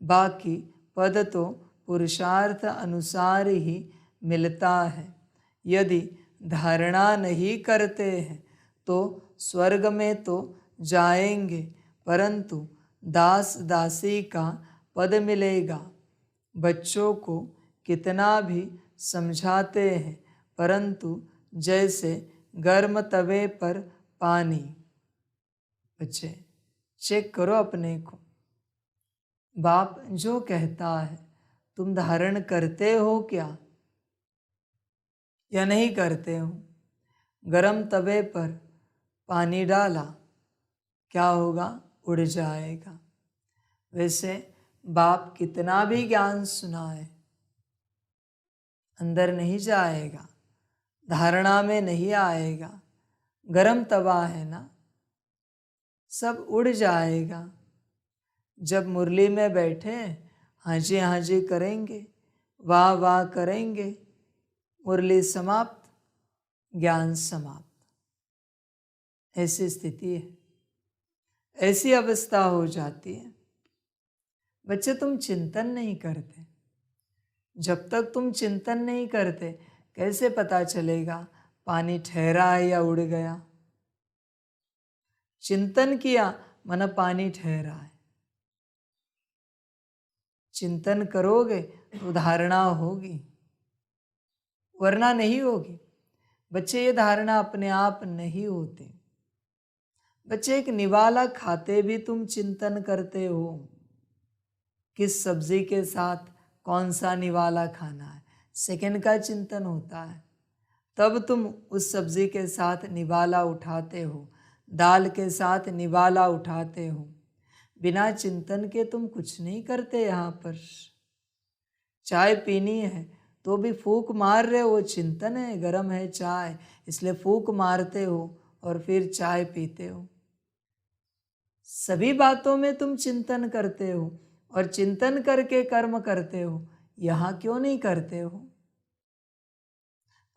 बाकी पद तो पुरुषार्थ अनुसार ही मिलता है। यदि धारणा नहीं करते हैं तो स्वर्ग में तो जाएंगे, परंतु दास दासी का पद मिलेगा। बच्चों को कितना भी समझाते हैं, परंतु जैसे गर्म तवे पर पानी। बच्चे चेक करो अपने को। बाप जो कहता है तुम धारण करते हो क्या या नहीं करते हो? गरम तवे पर पानी डाला, क्या होगा? उड़ जाएगा। वैसे बाप कितना भी ज्ञान सुनाए, अंदर नहीं जाएगा, धारणा में नहीं आएगा। गरम तवा है ना, सब उड़ जाएगा। जब मुरली में बैठे हाजी हाजी करेंगे, वाह वाह करेंगे, मुरली समाप्त, ज्ञान समाप्त। ऐसी स्थिति है, ऐसी अवस्था हो जाती है। बच्चे तुम चिंतन नहीं करते। जब तक तुम चिंतन नहीं करते कैसे पता चलेगा पानी ठहरा है या उड़ गया? चिंतन किया मन पानी ठहरा है। चिंतन करोगे तो धारणा होगी, वरना नहीं होगी। बच्चे ये धारणा अपने आप नहीं होती। बच्चे एक निवाला खाते भी तुम चिंतन करते हो, किस सब्जी के साथ कौन सा निवाला खाना है, सेकंड का चिंतन होता है। तब तुम उस सब्जी के साथ निवाला उठाते हो, दाल के साथ निवाला उठाते हो। बिना चिंतन के तुम कुछ नहीं करते। यहाँ पर चाय पीनी है तो भी फूंक मार रहे हो, वो चिंतन है। गर्म है चाय इसलिए फूंक मारते हो और फिर चाय पीते हो। सभी बातों में तुम चिंतन करते हो और चिंतन करके कर्म करते हो। यहाँ क्यों नहीं करते हो?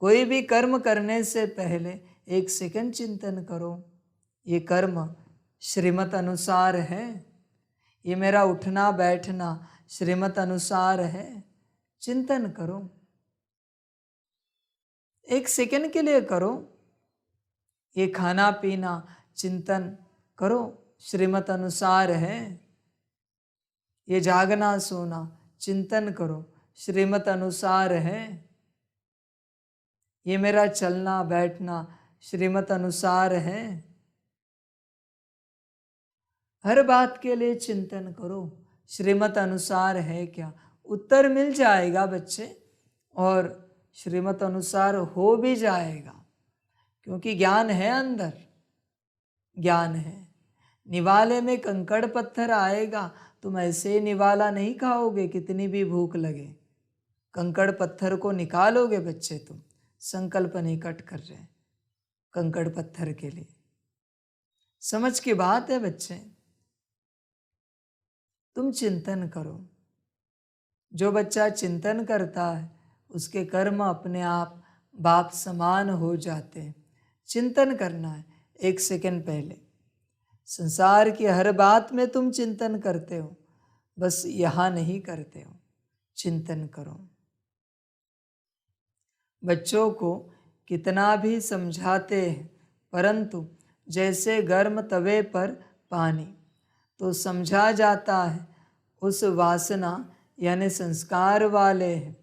कोई भी कर्म करने से पहले एक सेकंड चिंतन करो, ये कर्म श्रीमत अनुसार है, ये मेरा उठना बैठना श्रीमत अनुसार है। चिंतन करो, एक सेकंड के लिए करो। ये खाना पीना चिंतन करो, श्रीमत अनुसार है। ये जागना सोना चिंतन करो, श्रीमत अनुसार है। ये मेरा चलना बैठना श्रीमत अनुसार है। हर बात के लिए चिंतन करो, श्रीमत अनुसार है क्या? उत्तर मिल जाएगा बच्चे, और श्रीमत अनुसार हो भी जाएगा, क्योंकि ज्ञान है अंदर, ज्ञान है। निवाले में कंकड़ पत्थर आएगा, तुम ऐसे निवाला नहीं खाओगे कितनी भी भूख लगे। कंकड़ पत्थर को निकालोगे बच्चे, तुम संकल्प नहीं कट कर रहे कंकड़ पत्थर के लिए। समझ की बात है बच्चे, तुम चिंतन करो। जो बच्चा चिंतन करता है उसके कर्म अपने आप बाप समान हो जाते हैं। चिंतन करना है एक सेकंड पहले। संसार की हर बात में तुम चिंतन करते हो, बस यहाँ नहीं करते हो। चिंतन करो। बच्चों को कितना भी समझाते हैं, परंतु जैसे गर्म तवे पर पानी, तो समझा जाता है उस वासना यानी संस्कार वाले हैं।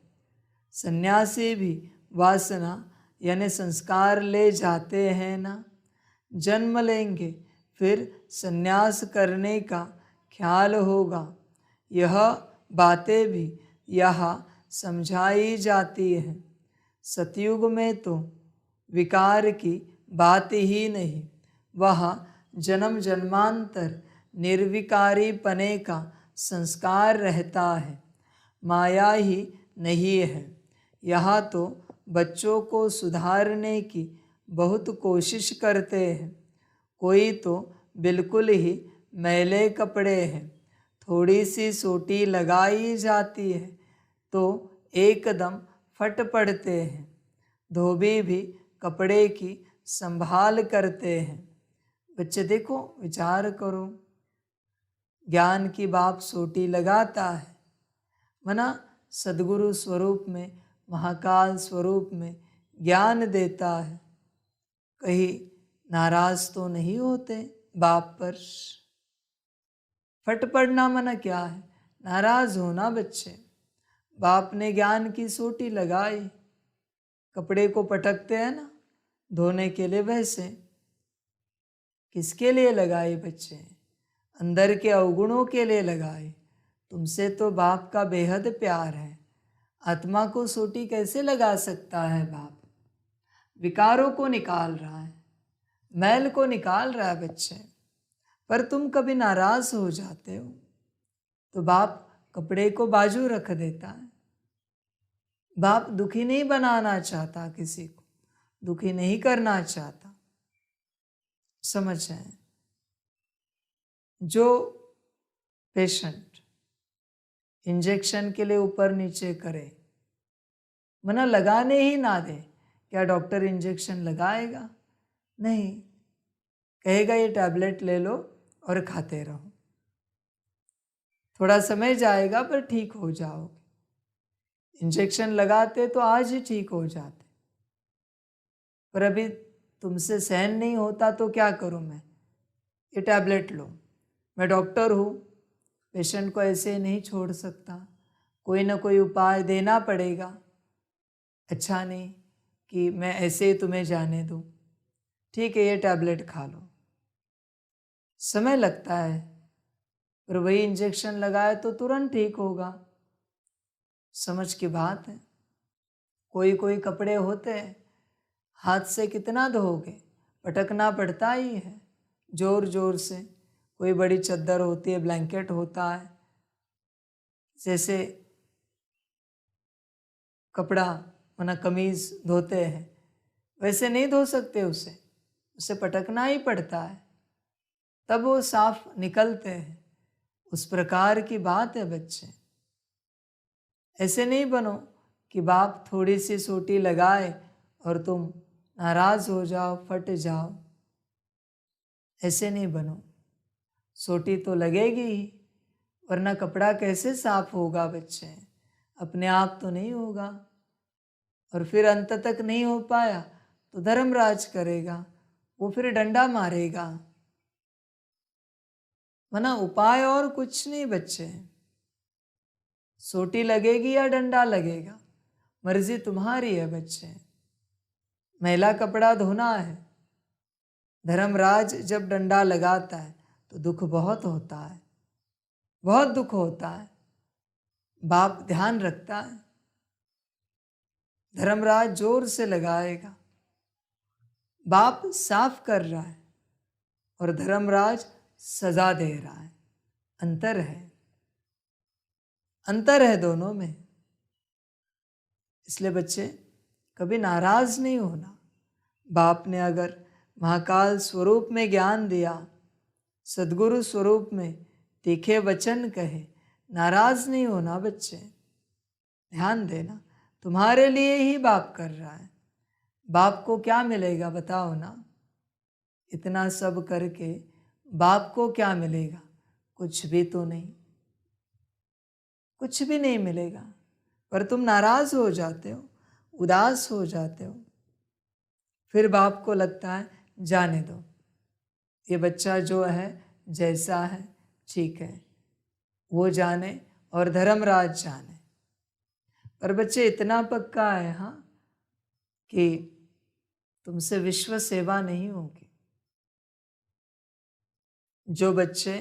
सन्यासी भी वासना यानी संस्कार ले जाते हैं ना। जन्म लेंगे फिर सन्यास करने का ख्याल होगा। यह बातें भी यहाँ समझाई जाती हैं। सतयुग में तो विकार की बात ही नहीं, वह जन्म जन्मांतर निर्विकारी पने का संस्कार रहता है, माया ही नहीं है। यहाँ तो बच्चों को सुधारने की बहुत कोशिश करते हैं। कोई तो बिल्कुल ही मैले कपड़े हैं, थोड़ी सी सोटी लगाई जाती है तो एकदम फट पड़ते हैं। धोबी भी कपड़े की संभाल करते हैं। बच्चे देखो, विचार करो, ज्ञान की बाप सोटी लगाता है, मना सद्गुरु स्वरूप में, महाकाल स्वरूप में ज्ञान देता है। कहीं नाराज तो नहीं होते बाप पर? फट पड़ना मना क्या है? नाराज होना बच्चे। बाप ने ज्ञान की सोटी लगाई, कपड़े को पटकते हैं ना धोने के लिए, वैसे किसके लिए लगाई बच्चे? अंदर के अवगुणों के लिए लगाई। तुमसे तो बाप का बेहद प्यार है, आत्मा को सोटी कैसे लगा सकता है बाप? विकारों को निकाल रहा है, मैल को निकाल रहा है बच्चे। पर तुम कभी नाराज हो जाते हो तो बाप कपड़े को बाजू रख देता है। बाप दुखी नहीं बनाना चाहता, किसी को दुखी नहीं करना चाहता। समझ है? जो पेशेंट इंजेक्शन के लिए ऊपर नीचे करे, मना लगाने ही ना दे, क्या डॉक्टर इंजेक्शन लगाएगा? नहीं, कहेगा ये टैबलेट ले लो और खाते रहो, थोड़ा समय जाएगा पर ठीक हो जाओगे। इंजेक्शन लगाते तो आज ही ठीक हो जाते, पर अभी तुमसे सहन नहीं होता तो क्या करूं मैं? ये टैबलेट लो, मैं डॉक्टर हूँ, पेशेंट को ऐसे नहीं छोड़ सकता, कोई ना कोई उपाय देना पड़ेगा। अच्छा नहीं कि मैं ऐसे ही तुम्हें जाने दूँ। ठीक है, ये टैबलेट खा लो। समय लगता है, पर वही इंजेक्शन लगाए तो तुरंत ठीक होगा। समझ की बात है। कोई कोई कपड़े होते हैं, हाथ से कितना धोगे, पटकना पड़ता ही है जोर जोर से। कोई बड़ी चद्दर होती है, ब्लैंकेट होता है, जैसे कपड़ा वरना कमीज धोते हैं, वैसे नहीं धो सकते उसे पटकना ही पड़ता है, तब वो साफ निकलते हैं। उस प्रकार की बात है बच्चे। ऐसे नहीं बनो कि बाप थोड़ी सी सोटी लगाए और तुम नाराज हो जाओ, फट जाओ। ऐसे नहीं बनो, सोटी तो लगेगी ही, वरना कपड़ा कैसे साफ होगा बच्चे? अपने आप तो नहीं होगा। और फिर अंत तक नहीं हो पाया तो धर्मराज करेगा, वो फिर डंडा मारेगा। वरना उपाय और कुछ नहीं बच्चे। सोटी लगेगी या डंडा लगेगा, मर्जी तुम्हारी है बच्चे। मैला कपड़ा धोना है, धर्मराज जब डंडा लगाता है तो दुख बहुत होता है, बहुत दुख होता है। बाप ध्यान रखता है, धर्मराज जोर से लगाएगा, बाप साफ कर रहा है और धर्मराज सजा दे रहा है। अंतर है, अंतर है दोनों में। इसलिए बच्चे कभी नाराज नहीं होना। बाप ने अगर महाकाल स्वरूप में ज्ञान दिया, सदगुरु स्वरूप में तीखे वचन कहे, नाराज नहीं होना बच्चे। ध्यान देना, तुम्हारे लिए ही बाप कर रहा है। बाप को क्या मिलेगा बताओ ना? इतना सब करके बाप को क्या मिलेगा? कुछ भी तो नहीं, कुछ भी नहीं मिलेगा। पर तुम नाराज हो जाते हो, उदास हो जाते हो। फिर बाप को लगता है जाने दो, ये बच्चा जो है जैसा है ठीक है, वो जाने और धर्मराज जाने। पर बच्चे इतना पक्का है हाँ कि तुमसे विश्व सेवा नहीं होगी। जो बच्चे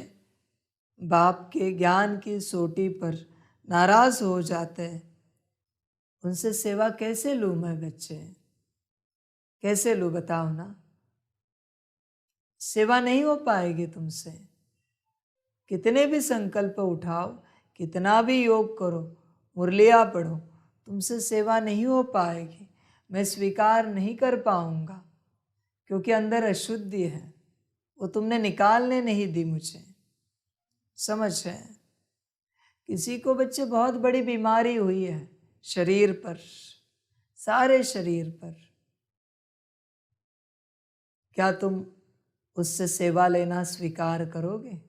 बाप के ज्ञान की सोटी पर नाराज हो जाते हैं, उनसे सेवा कैसे लूँ मैं बच्चे? कैसे लूँ बताओ ना? सेवा नहीं हो पाएगी तुमसे। कितने भी संकल्प उठाओ, कितना भी योग करो, मुरलिया पढ़ो, तुमसे सेवा नहीं हो पाएगी। मैं स्वीकार नहीं कर पाऊंगा, क्योंकि अंदर अशुद्धि है, वो तुमने निकालने नहीं दी मुझे। समझ है? किसी को बच्चे बहुत बड़ी बीमारी हुई है शरीर पर, सारे शरीर पर, क्या तुम उससे सेवा लेना स्वीकार करोगे?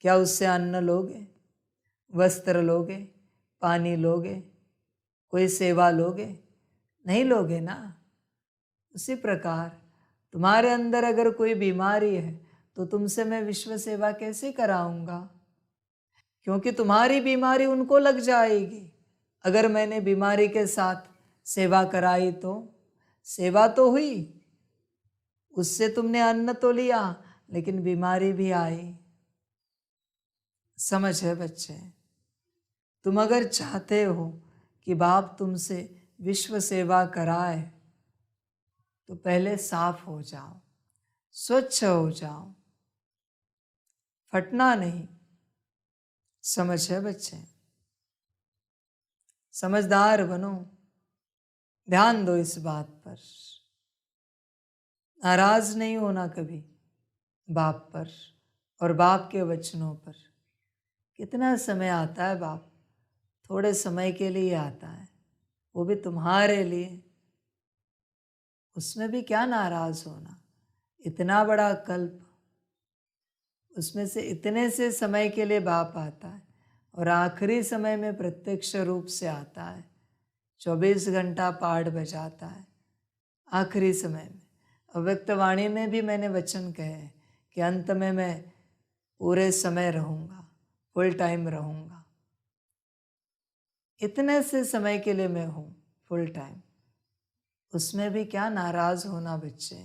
क्या उससे अन्न लोगे, वस्त्र लोगे, पानी लोगे, कोई सेवा लोगे? नहीं लोगे ना। उसी प्रकार तुम्हारे अंदर अगर कोई बीमारी है तो तुमसे मैं विश्व सेवा कैसे कराऊंगा? क्योंकि तुम्हारी बीमारी उनको लग जाएगी। अगर मैंने बीमारी के साथ सेवा कराई तो सेवा तो हुई, उससे तुमने अन्न तो लिया, लेकिन बीमारी भी आई। समझ है बच्चे? तुम अगर चाहते हो कि बाप तुमसे विश्व सेवा कराए तो पहले साफ हो जाओ, स्वच्छ हो जाओ, फटना नहीं। समझ है बच्चे? समझदार बनो, ध्यान दो इस बात पर। नाराज नहीं होना कभी बाप पर और बाप के वचनों पर। कितना समय आता है बाप, थोड़े समय के लिए आता है, वो भी तुम्हारे लिए। उसमें भी क्या नाराज होना, इतना बड़ा कल्प, उसमें से इतने से समय के लिए बाप आता है और आखिरी समय में प्रत्यक्ष रूप से आता है। 24 घंटा पाठ बजाता है आखिरी समय में। अव्यक्त वाणी में भी मैंने वचन कहे हैं कि अंत में मैं पूरे समय रहूँगा, फुल टाइम रहूँगा। इतने से समय के लिए मैं हूँ फुल टाइम, उसमें भी क्या नाराज होना बच्चे।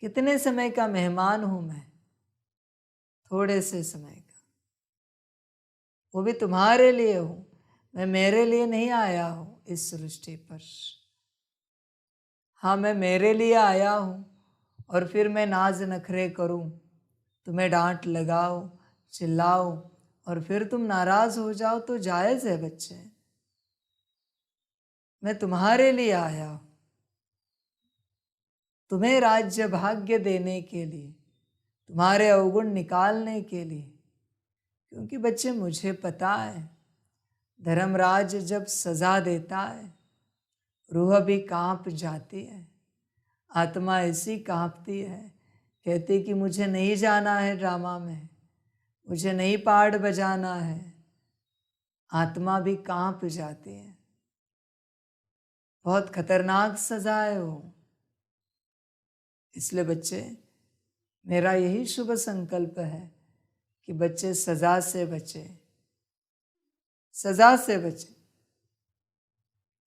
कितने समय का मेहमान हूँ मैं, थोड़े से समय का, वो भी तुम्हारे लिए हूँ। मैं मेरे लिए नहीं आया हूँ इस सृष्टि पर। हाँ, मैं मेरे लिए आया हूँ और फिर मैं नाज नखरे करूँ, तुम्हें डांट लगाओ, चिल्लाओ और फिर तुम नाराज हो जाओ तो जायज़ है बच्चे। मैं तुम्हारे लिए आया हूँ, तुम्हें राज्य भाग्य देने के लिए, तुम्हारे अवगुण निकालने के लिए। क्योंकि बच्चे मुझे पता है, धर्मराज जब सजा देता है रूह भी कांप जाती है, आत्मा ऐसी कांपती है, कहती कि मुझे नहीं जाना है ड्रामा में, मुझे नहीं पाठ बजाना है। आत्मा भी कांप जाती है। बहुत खतरनाक सजा है वो। इसलिए बच्चे, मेरा यही शुभ संकल्प है कि बच्चे सजा से बचे, सजा से बचे,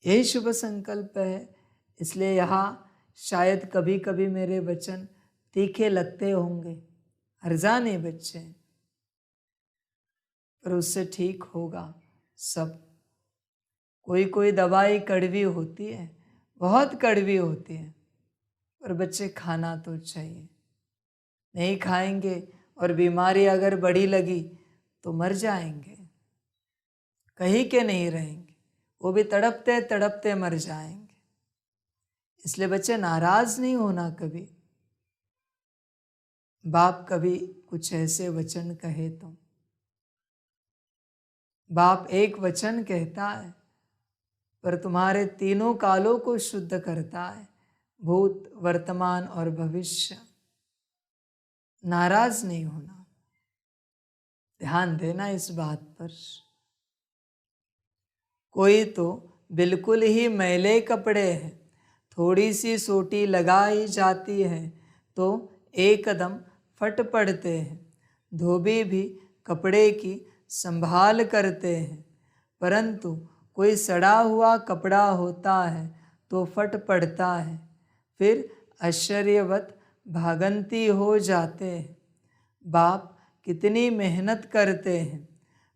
यही शुभ संकल्प है। इसलिए यहाँ शायद कभी कभी मेरे वचन तीखे लगते होंगे, हर्जा नहीं बच्चे, पर उससे ठीक होगा सब। कोई कोई दवाई कड़वी होती है, बहुत कड़वी होती है, पर बच्चे खाना तो चाहिए। नहीं खाएंगे और बीमारी अगर बड़ी लगी तो मर जाएंगे, कहीं के नहीं रहेंगे, वो भी तड़पते तड़पते मर जाएंगे। इसलिए बच्चे नाराज नहीं होना कभी। बाप कभी कुछ ऐसे वचन कहे तो, बाप एक वचन कहता है पर तुम्हारे तीनों कालों को शुद्ध करता है, भूत, वर्तमान और भविष्य। नाराज नहीं होना, ध्यान देना इस बात पर। कोई तो बिल्कुल ही मैले कपड़े हैं, थोड़ी सी सोटी लगाई जाती है तो एकदम फट पड़ते हैं। धोबी भी कपड़े की संभाल करते हैं, परंतु कोई सड़ा हुआ कपड़ा होता है तो फट पड़ता है, फिर आश्चर्यवत भागंती हो जाते हैं। बाप कितनी मेहनत करते हैं,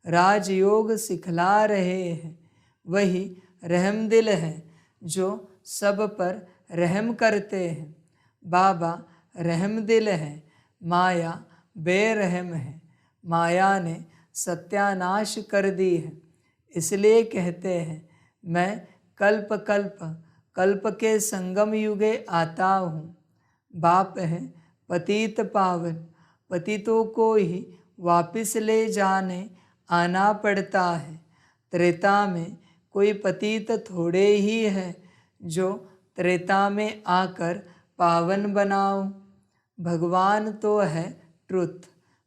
राजयोग सिखला रहे हैं। वही रहमदिल है जो सब पर रहम करते हैं। बाबा रहमदिल है, माया बेरहम है। माया ने सत्यानाश कर दी है, इसलिए कहते हैं मैं कल्प कल्प कल्प के संगम युगे आता हूँ। बाप है पतित पावन, पतितों को ही वापिस ले जाने आना पड़ता है। त्रेता में कोई पतित थोड़े ही है जो त्रेता में आकर पावन बनाओ। भगवान तो है ट्रुथ,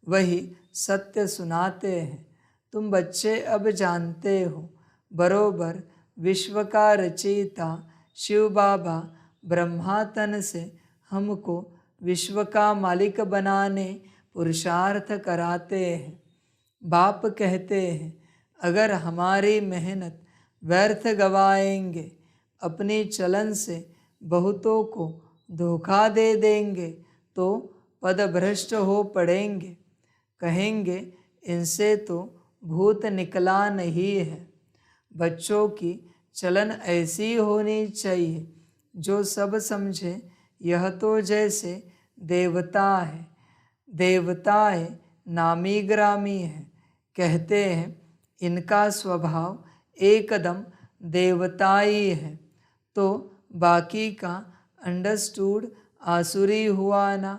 वही सत्य सुनाते हैं। तुम बच्चे अब जानते हो बरोबर, विश्व का रचयिता शिव बाबा ब्रह्मा तन से हमको विश्व का मालिक बनाने पुरुषार्थ कराते हैं। बाप कहते हैं अगर हमारी मेहनत व्यर्थ गवाएंगे, अपनी चलन से बहुतों को धोखा दे देंगे तो पदभ्रष्ट हो पड़ेंगे। कहेंगे इनसे तो भूत निकला नहीं है। बच्चों की चलन ऐसी होनी चाहिए जो सब समझे यह तो जैसे देवता है। देवता है, नामी ग्रामी है। कहते हैं इनका स्वभाव एकदम देवताई है, तो बाकी का अंडरस्टूड आसुरी हुआ ना।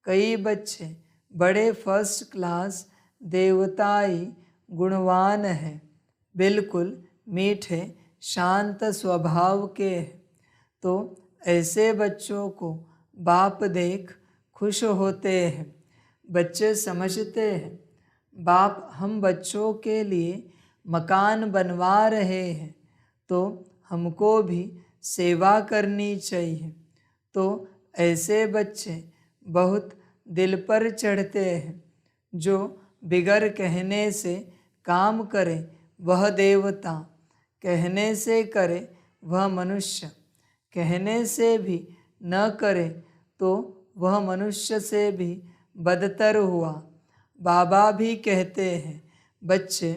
कई बच्चे बड़े फर्स्ट क्लास देवताई गुणवान है, बिल्कुल मीठे शांत स्वभाव के हैं। तो ऐसे बच्चों को बाप देख खुश होते हैं। बच्चे समझते हैं बाप हम बच्चों के लिए मकान बनवा रहे हैं, तो हमको भी सेवा करनी चाहिए। तो ऐसे बच्चे बहुत दिल पर चढ़ते हैं। जो बिगर कहने से काम करे वह देवता, कहने से करे वह मनुष्य, कहने से भी न करे तो वह मनुष्य से भी बदतर हुआ। बाबा भी कहते हैं बच्चे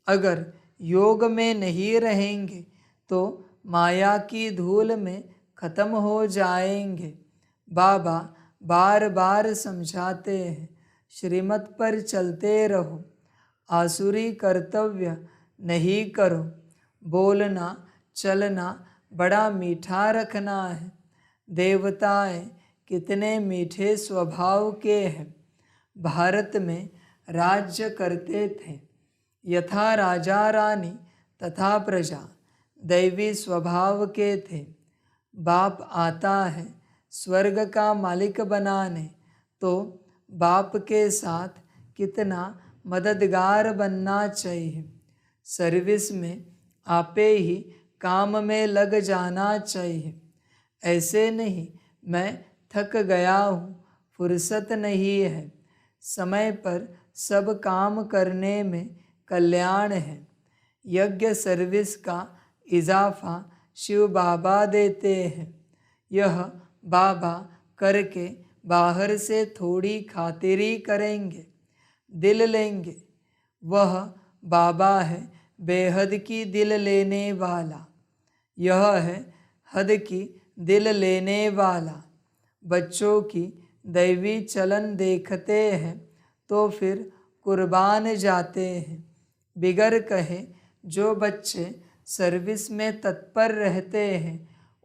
अगर योग में नहीं रहेंगे तो माया की धूल में खत्म हो जाएंगे। बाबा बार बार समझाते हैं श्रीमत पर चलते रहो, आसुरी कर्तव्य नहीं करो, बोलना चलना बड़ा मीठा रखना है। देवताएं कितने मीठे स्वभाव के हैं। भारत में राज्य करते थे यथा राजा रानी तथा प्रजा, दैवी स्वभाव के थे। बाप आता है स्वर्ग का मालिक बनाने, तो बाप के साथ कितना मददगार बनना चाहिए। सर्विस में आपे ही काम में लग जाना चाहिए। ऐसे नहीं मैं थक गया हूँ, फुर्सत नहीं है। समय पर सब काम करने में कल्याण है। यज्ञ सर्विस का इजाफा शिव बाबा देते हैं। यह बाबा करके बाहर से थोड़ी खातिरी करेंगे, दिल लेंगे। वह बाबा है बेहद की दिल लेने वाला, यह है हद की दिल लेने वाला। बच्चों की दैवी चलन देखते हैं तो फिर कुर्बान जाते हैं। बिगर कहे जो बच्चे सर्विस में तत्पर रहते हैं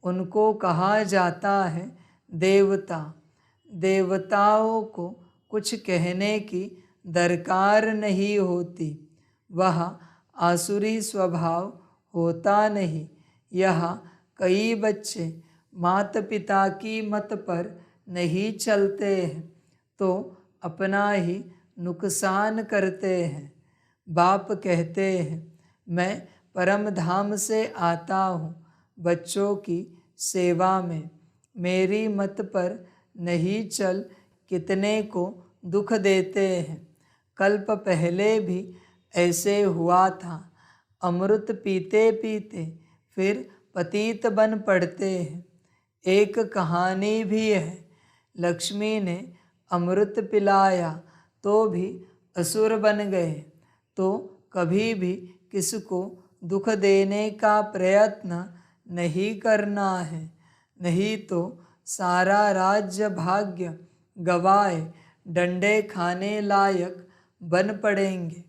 उनको कहा जाता है देवता। देवताओं को कुछ कहने की दरकार नहीं होती, वह आसुरी स्वभाव होता नहीं। यहाँ कई बच्चे माता पिता की मत पर नहीं चलते हैं तो अपना ही नुकसान करते हैं। बाप कहते हैं मैं परम धाम से आता हूँ बच्चों की सेवा में, मेरी मत पर नहीं चल कितने को दुख देते हैं। कल्प पहले भी ऐसे हुआ था, अमृत पीते पीते फिर पतित बन पड़ते हैं। एक कहानी भी है, लक्ष्मी ने अमृत पिलाया तो भी असुर बन गए। तो कभी भी किसको दुख देने का प्रयत्न नहीं करना है, नहीं तो सारा राज्य भाग्य गवाए डंडे खाने लायक बन पड़ेंगे।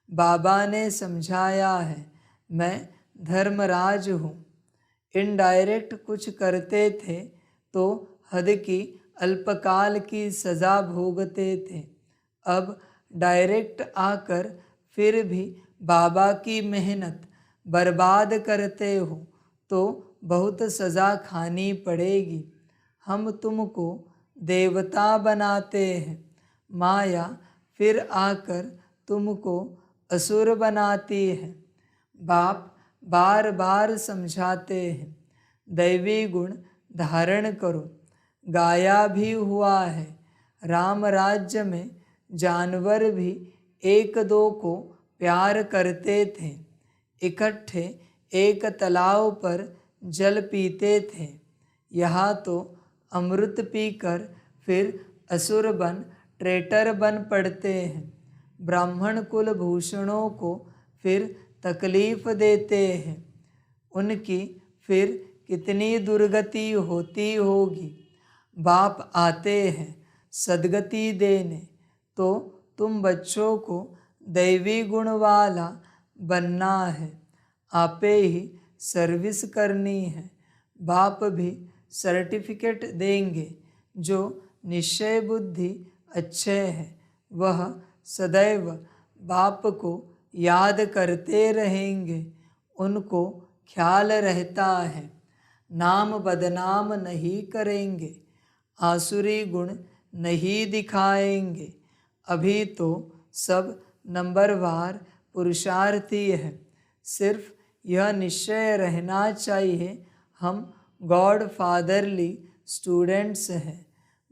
बाबा ने समझाया है मैं धर्मराज हूँ। इनडायरेक्ट कुछ करते थे तो हद की अल्पकाल की सज़ा भोगते थे। अब डायरेक्ट आकर फिर भी बाबा की मेहनत बर्बाद करते हो तो बहुत सज़ा खानी पड़ेगी। हम तुमको देवता बनाते हैं, माया फिर आकर तुमको असुर बनाती है। बाप बार बार समझाते हैं दैवी गुण धारण करो। गाया भी हुआ है राम राज्य में जानवर भी एक दो को प्यार करते थे। इकट्ठे एक तालाब पर जल पीते थे। यहाँ तो अमृत पीकर फिर असुर बन ट्रेटर बन पड़ते हैं। ब्राह्मण कुल भूषणों को फिर तकलीफ देते हैं। उनकी फिर कितनी दुर्गति होती होगी। बाप आते हैं सद्गति देने, तो तुम बच्चों को दैवी गुण वाला बनना है, आपे ही सर्विस करनी है। बाप भी सर्टिफिकेट देंगे। जो निश्चय बुद्धि अच्छे हैं वह सदैव बाप को याद करते रहेंगे, उनको ख्याल रहता है, नाम बदनाम नहीं करेंगे, आसुरी गुण नहीं दिखाएंगे। अभी तो सब नंबरवार पुरुषार्थी है, सिर्फ यह निश्चय रहना चाहिए हम गॉड फादरली स्टूडेंट्स हैं।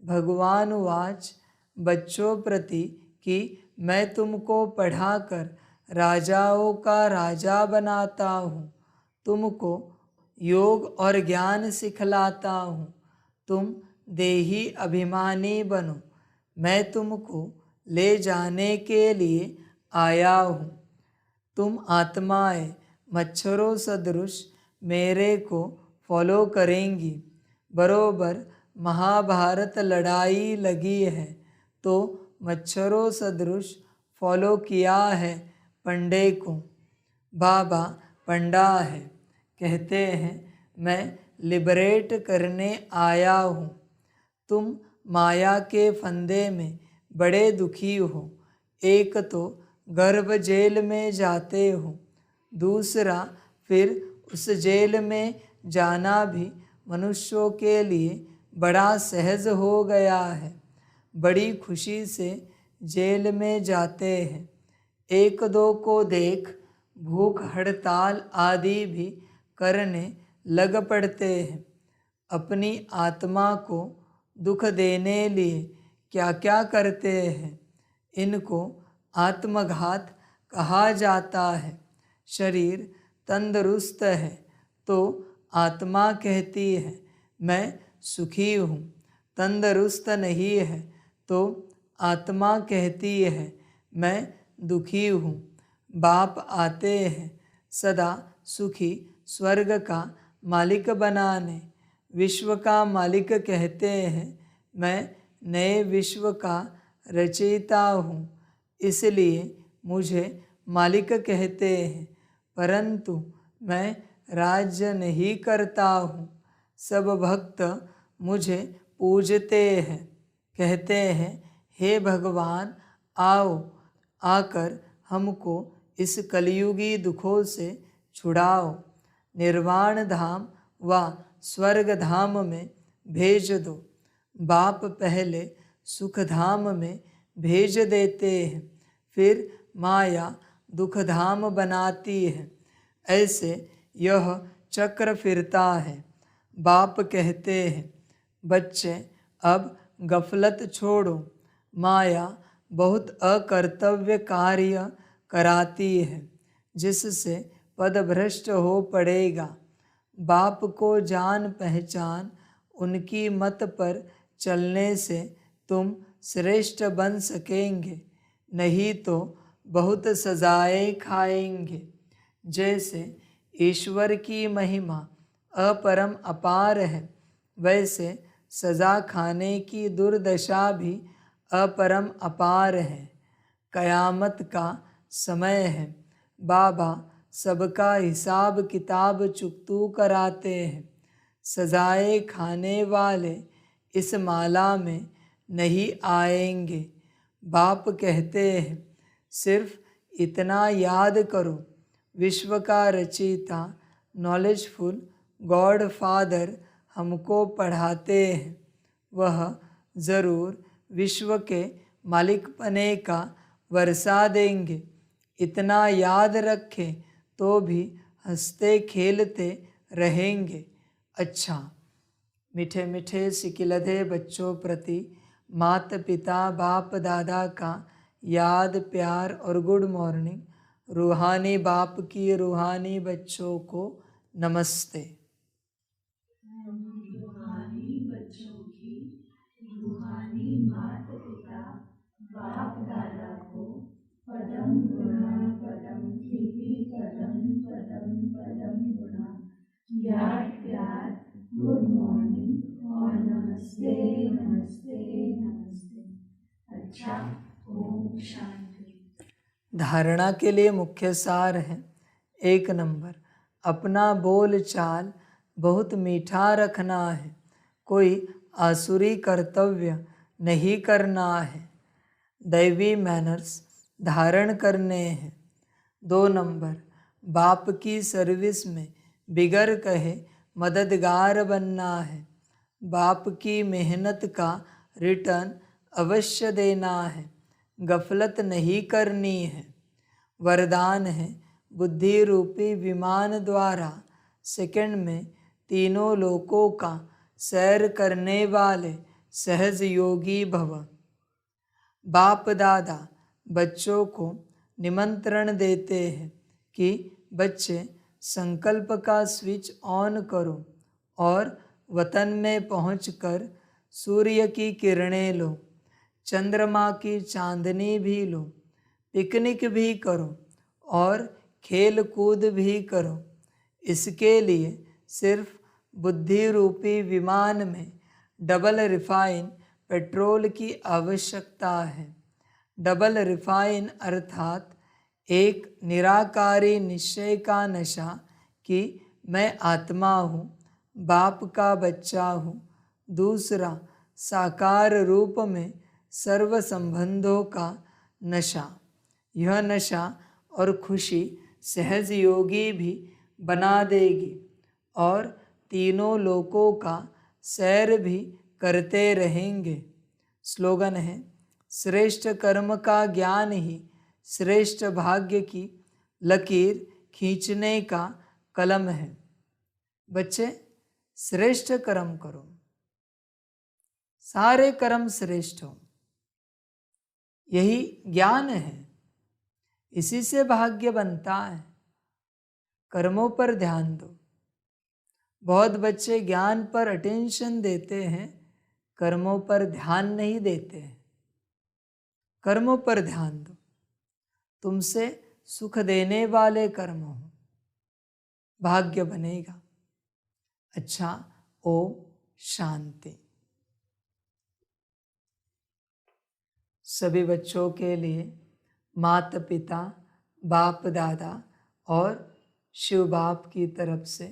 भगवान वाच बच्चों प्रति कि मैं तुमको पढ़ाकर राजाओं का राजा बनाता हूँ, तुमको योग और ज्ञान सिखलाता हूँ, तुम देही अभिमानी बनो, मैं तुमको ले जाने के लिए आया हूँ। तुम आत्माएं मच्छरों सदृश मेरे को फॉलो करेंगी। बरोबर महाभारत लड़ाई लगी है तो मच्छरों सदृश फॉलो किया है पंडे को। बाबा पंडा है, कहते हैं मैं लिबरेट करने आया हूँ। तुम माया के फंदे में बड़े दुखी हो, एक तो गर्भ जेल में जाते हो, दूसरा फिर उस जेल में जाना भी मनुष्यों के लिए बड़ा सहज हो गया है। बड़ी खुशी से जेल में जाते हैं, एक दो को देख भूख हड़ताल आदि भी करने लग पड़ते हैं। अपनी आत्मा को दुख देने लिए क्या क्या करते हैं, इनको आत्मघात कहा जाता है। शरीर तंदुरुस्त है तो आत्मा कहती है मैं सुखी हूँ, तंदुरुस्त नहीं है तो आत्मा कहती है मैं दुखी हूँ। बाप आते हैं सदा सुखी स्वर्ग का मालिक बनाने, विश्व का मालिक कहते हैं मैं नए विश्व का रचयिता हूँ, इसलिए मुझे मालिक कहते हैं, परंतु मैं राज्य नहीं करता हूँ। सब भक्त मुझे पूजते हैं, कहते हैं हे भगवान आओ, आकर हमको इस कलयुगी दुखों से छुड़ाओ, निर्वाण धाम व स्वर्ग धाम में भेज दो। बाप पहले सुख धाम में भेज देते हैं, फिर माया दुख धाम बनाती है, ऐसे यह चक्र फिरता है। बाप कहते हैं बच्चे अब गफलत छोड़ो, माया बहुत अकर्तव्य कार्य कराती है जिससे पदभ्रष्ट हो पड़ेगा। बाप को जान पहचान उनकी मत पर चलने से तुम श्रेष्ठ बन सकेंगे, नहीं तो बहुत सजाएं खाएंगे। जैसे ईश्वर की महिमा अपरम अपार है, वैसे सजा खाने की दुर्दशा भी अपरम अपार है। कयामत का समय है, बाबा सबका हिसाब किताब चुकतू कराते हैं। सजाए खाने वाले इस माला में नहीं आएंगे। बाप कहते हैं सिर्फ इतना याद करो, विश्व का रचयिता नॉलेजफुल गॉड फादर हमको पढ़ाते हैं, वह ज़रूर विश्व के मालिकपने का वर्षा देंगे। इतना याद रखें तो भी हंसते खेलते रहेंगे। अच्छा, मीठे मीठे सिकिलधे बच्चों प्रति माता पिता बाप दादा का याद प्यार और गुड मॉर्निंग। रूहानी बाप की रूहानी बच्चों को नमस्ते। रूहानी बच्चों की रूहानी माता पिता बाप दादा को पदम गुणा पदम लिपि पदम पदम पदम गुणा याद प्यार गुड मॉर्निंग और नमस्ते नमस्ते नमस्ते। अच्छा, ओम शांति। धारणा के लिए मुख्य सार है। 1 नंबर, अपना बोल चाल बहुत मीठा रखना है, कोई आसुरी कर्तव्य नहीं करना है। दैवी मैनर्स धारण करने हैं। 2 नंबर, बाप की सर्विस में बिगर कहे मददगार बनना है। बाप की मेहनत का रिटर्न अवश्य देना है, गफलत नहीं करनी है। वरदान है बुद्धि रूपी विमान द्वारा सेकंड में तीनों लोकों का सैर करने वाले सहज योगी भव। बाप दादा बच्चों को निमंत्रण देते हैं कि बच्चे संकल्प का स्विच ऑन करो और वतन में पहुंचकर सूर्य की किरणें लो, चंद्रमा की चांदनी भी लो, पिकनिक भी करो और खेल कूद भी करो। इसके लिए सिर्फ बुद्धि रूपी विमान में डबल रिफाइन पेट्रोल की आवश्यकता है। डबल रिफाइन अर्थात एक निराकारी निश्चय का नशा कि मैं आत्मा हूँ, बाप का बच्चा हूँ। दूसरा साकार रूप में सर्व संबंधों का नशा। यह नशा और खुशी सहज योगी भी बना देगी और तीनों लोकों का सैर भी करते रहेंगे। स्लोगन है, श्रेष्ठ कर्म का ज्ञान ही श्रेष्ठ भाग्य की लकीर खींचने का कलम है। बच्चे श्रेष्ठ कर्म करो, सारे कर्म श्रेष्ठ हो, यही ज्ञान है, इसी से भाग्य बनता है। कर्मों पर ध्यान दो। बहुत बच्चे ज्ञान पर अटेंशन देते हैं, कर्मों पर ध्यान नहीं देते हैं। कर्मों पर ध्यान दो, तुमसे सुख देने वाले कर्म हो, भाग्य बनेगा। अच्छा, ओम शांति। सभी बच्चों के लिए माता पिता, बाप दादा और शिव बाप की तरफ से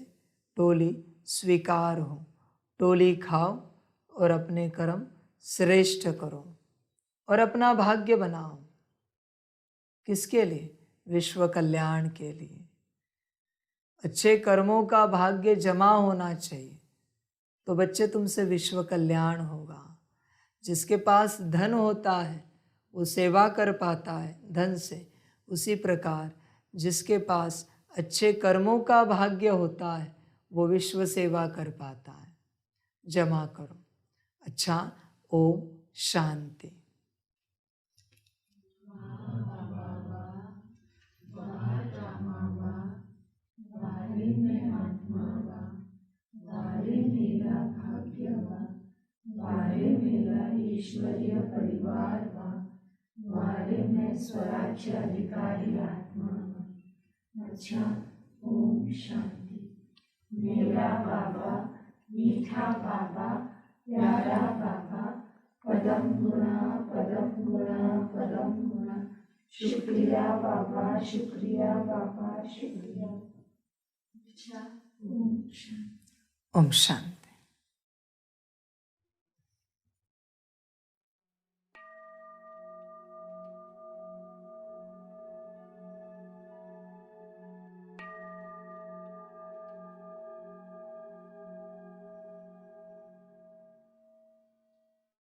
टोली स्वीकार हो। टोली खाओ और अपने कर्म श्रेष्ठ करो और अपना भाग्य बनाओ। किसके लिए? विश्व कल्याण के लिए। अच्छे कर्मों का भाग्य जमा होना चाहिए, तो बच्चे तुमसे विश्व कल्याण होगा। जिसके पास धन होता है वो सेवा कर पाता है धन से, उसी प्रकार जिसके पास अच्छे कर्मों का भाग्य होता है वो विश्व सेवा कर पाता है। जमा करो। अच्छा, ओम शांति। वारे मेरा ईश्वरीय परिवार वा, वारे मैं स्वराज्य अधिकारी आत्मा वा। अच्छा, ओम शांति। मेरा बाबा, मीठा बाबा, प्यारा बाबा, पदम गुणा पदम गुणा पदम गुणा। शुक्रिया बाबा, शुक्रिया बाबा, शुक्रिया। अच्छा, ओम शांति। ओम शांति।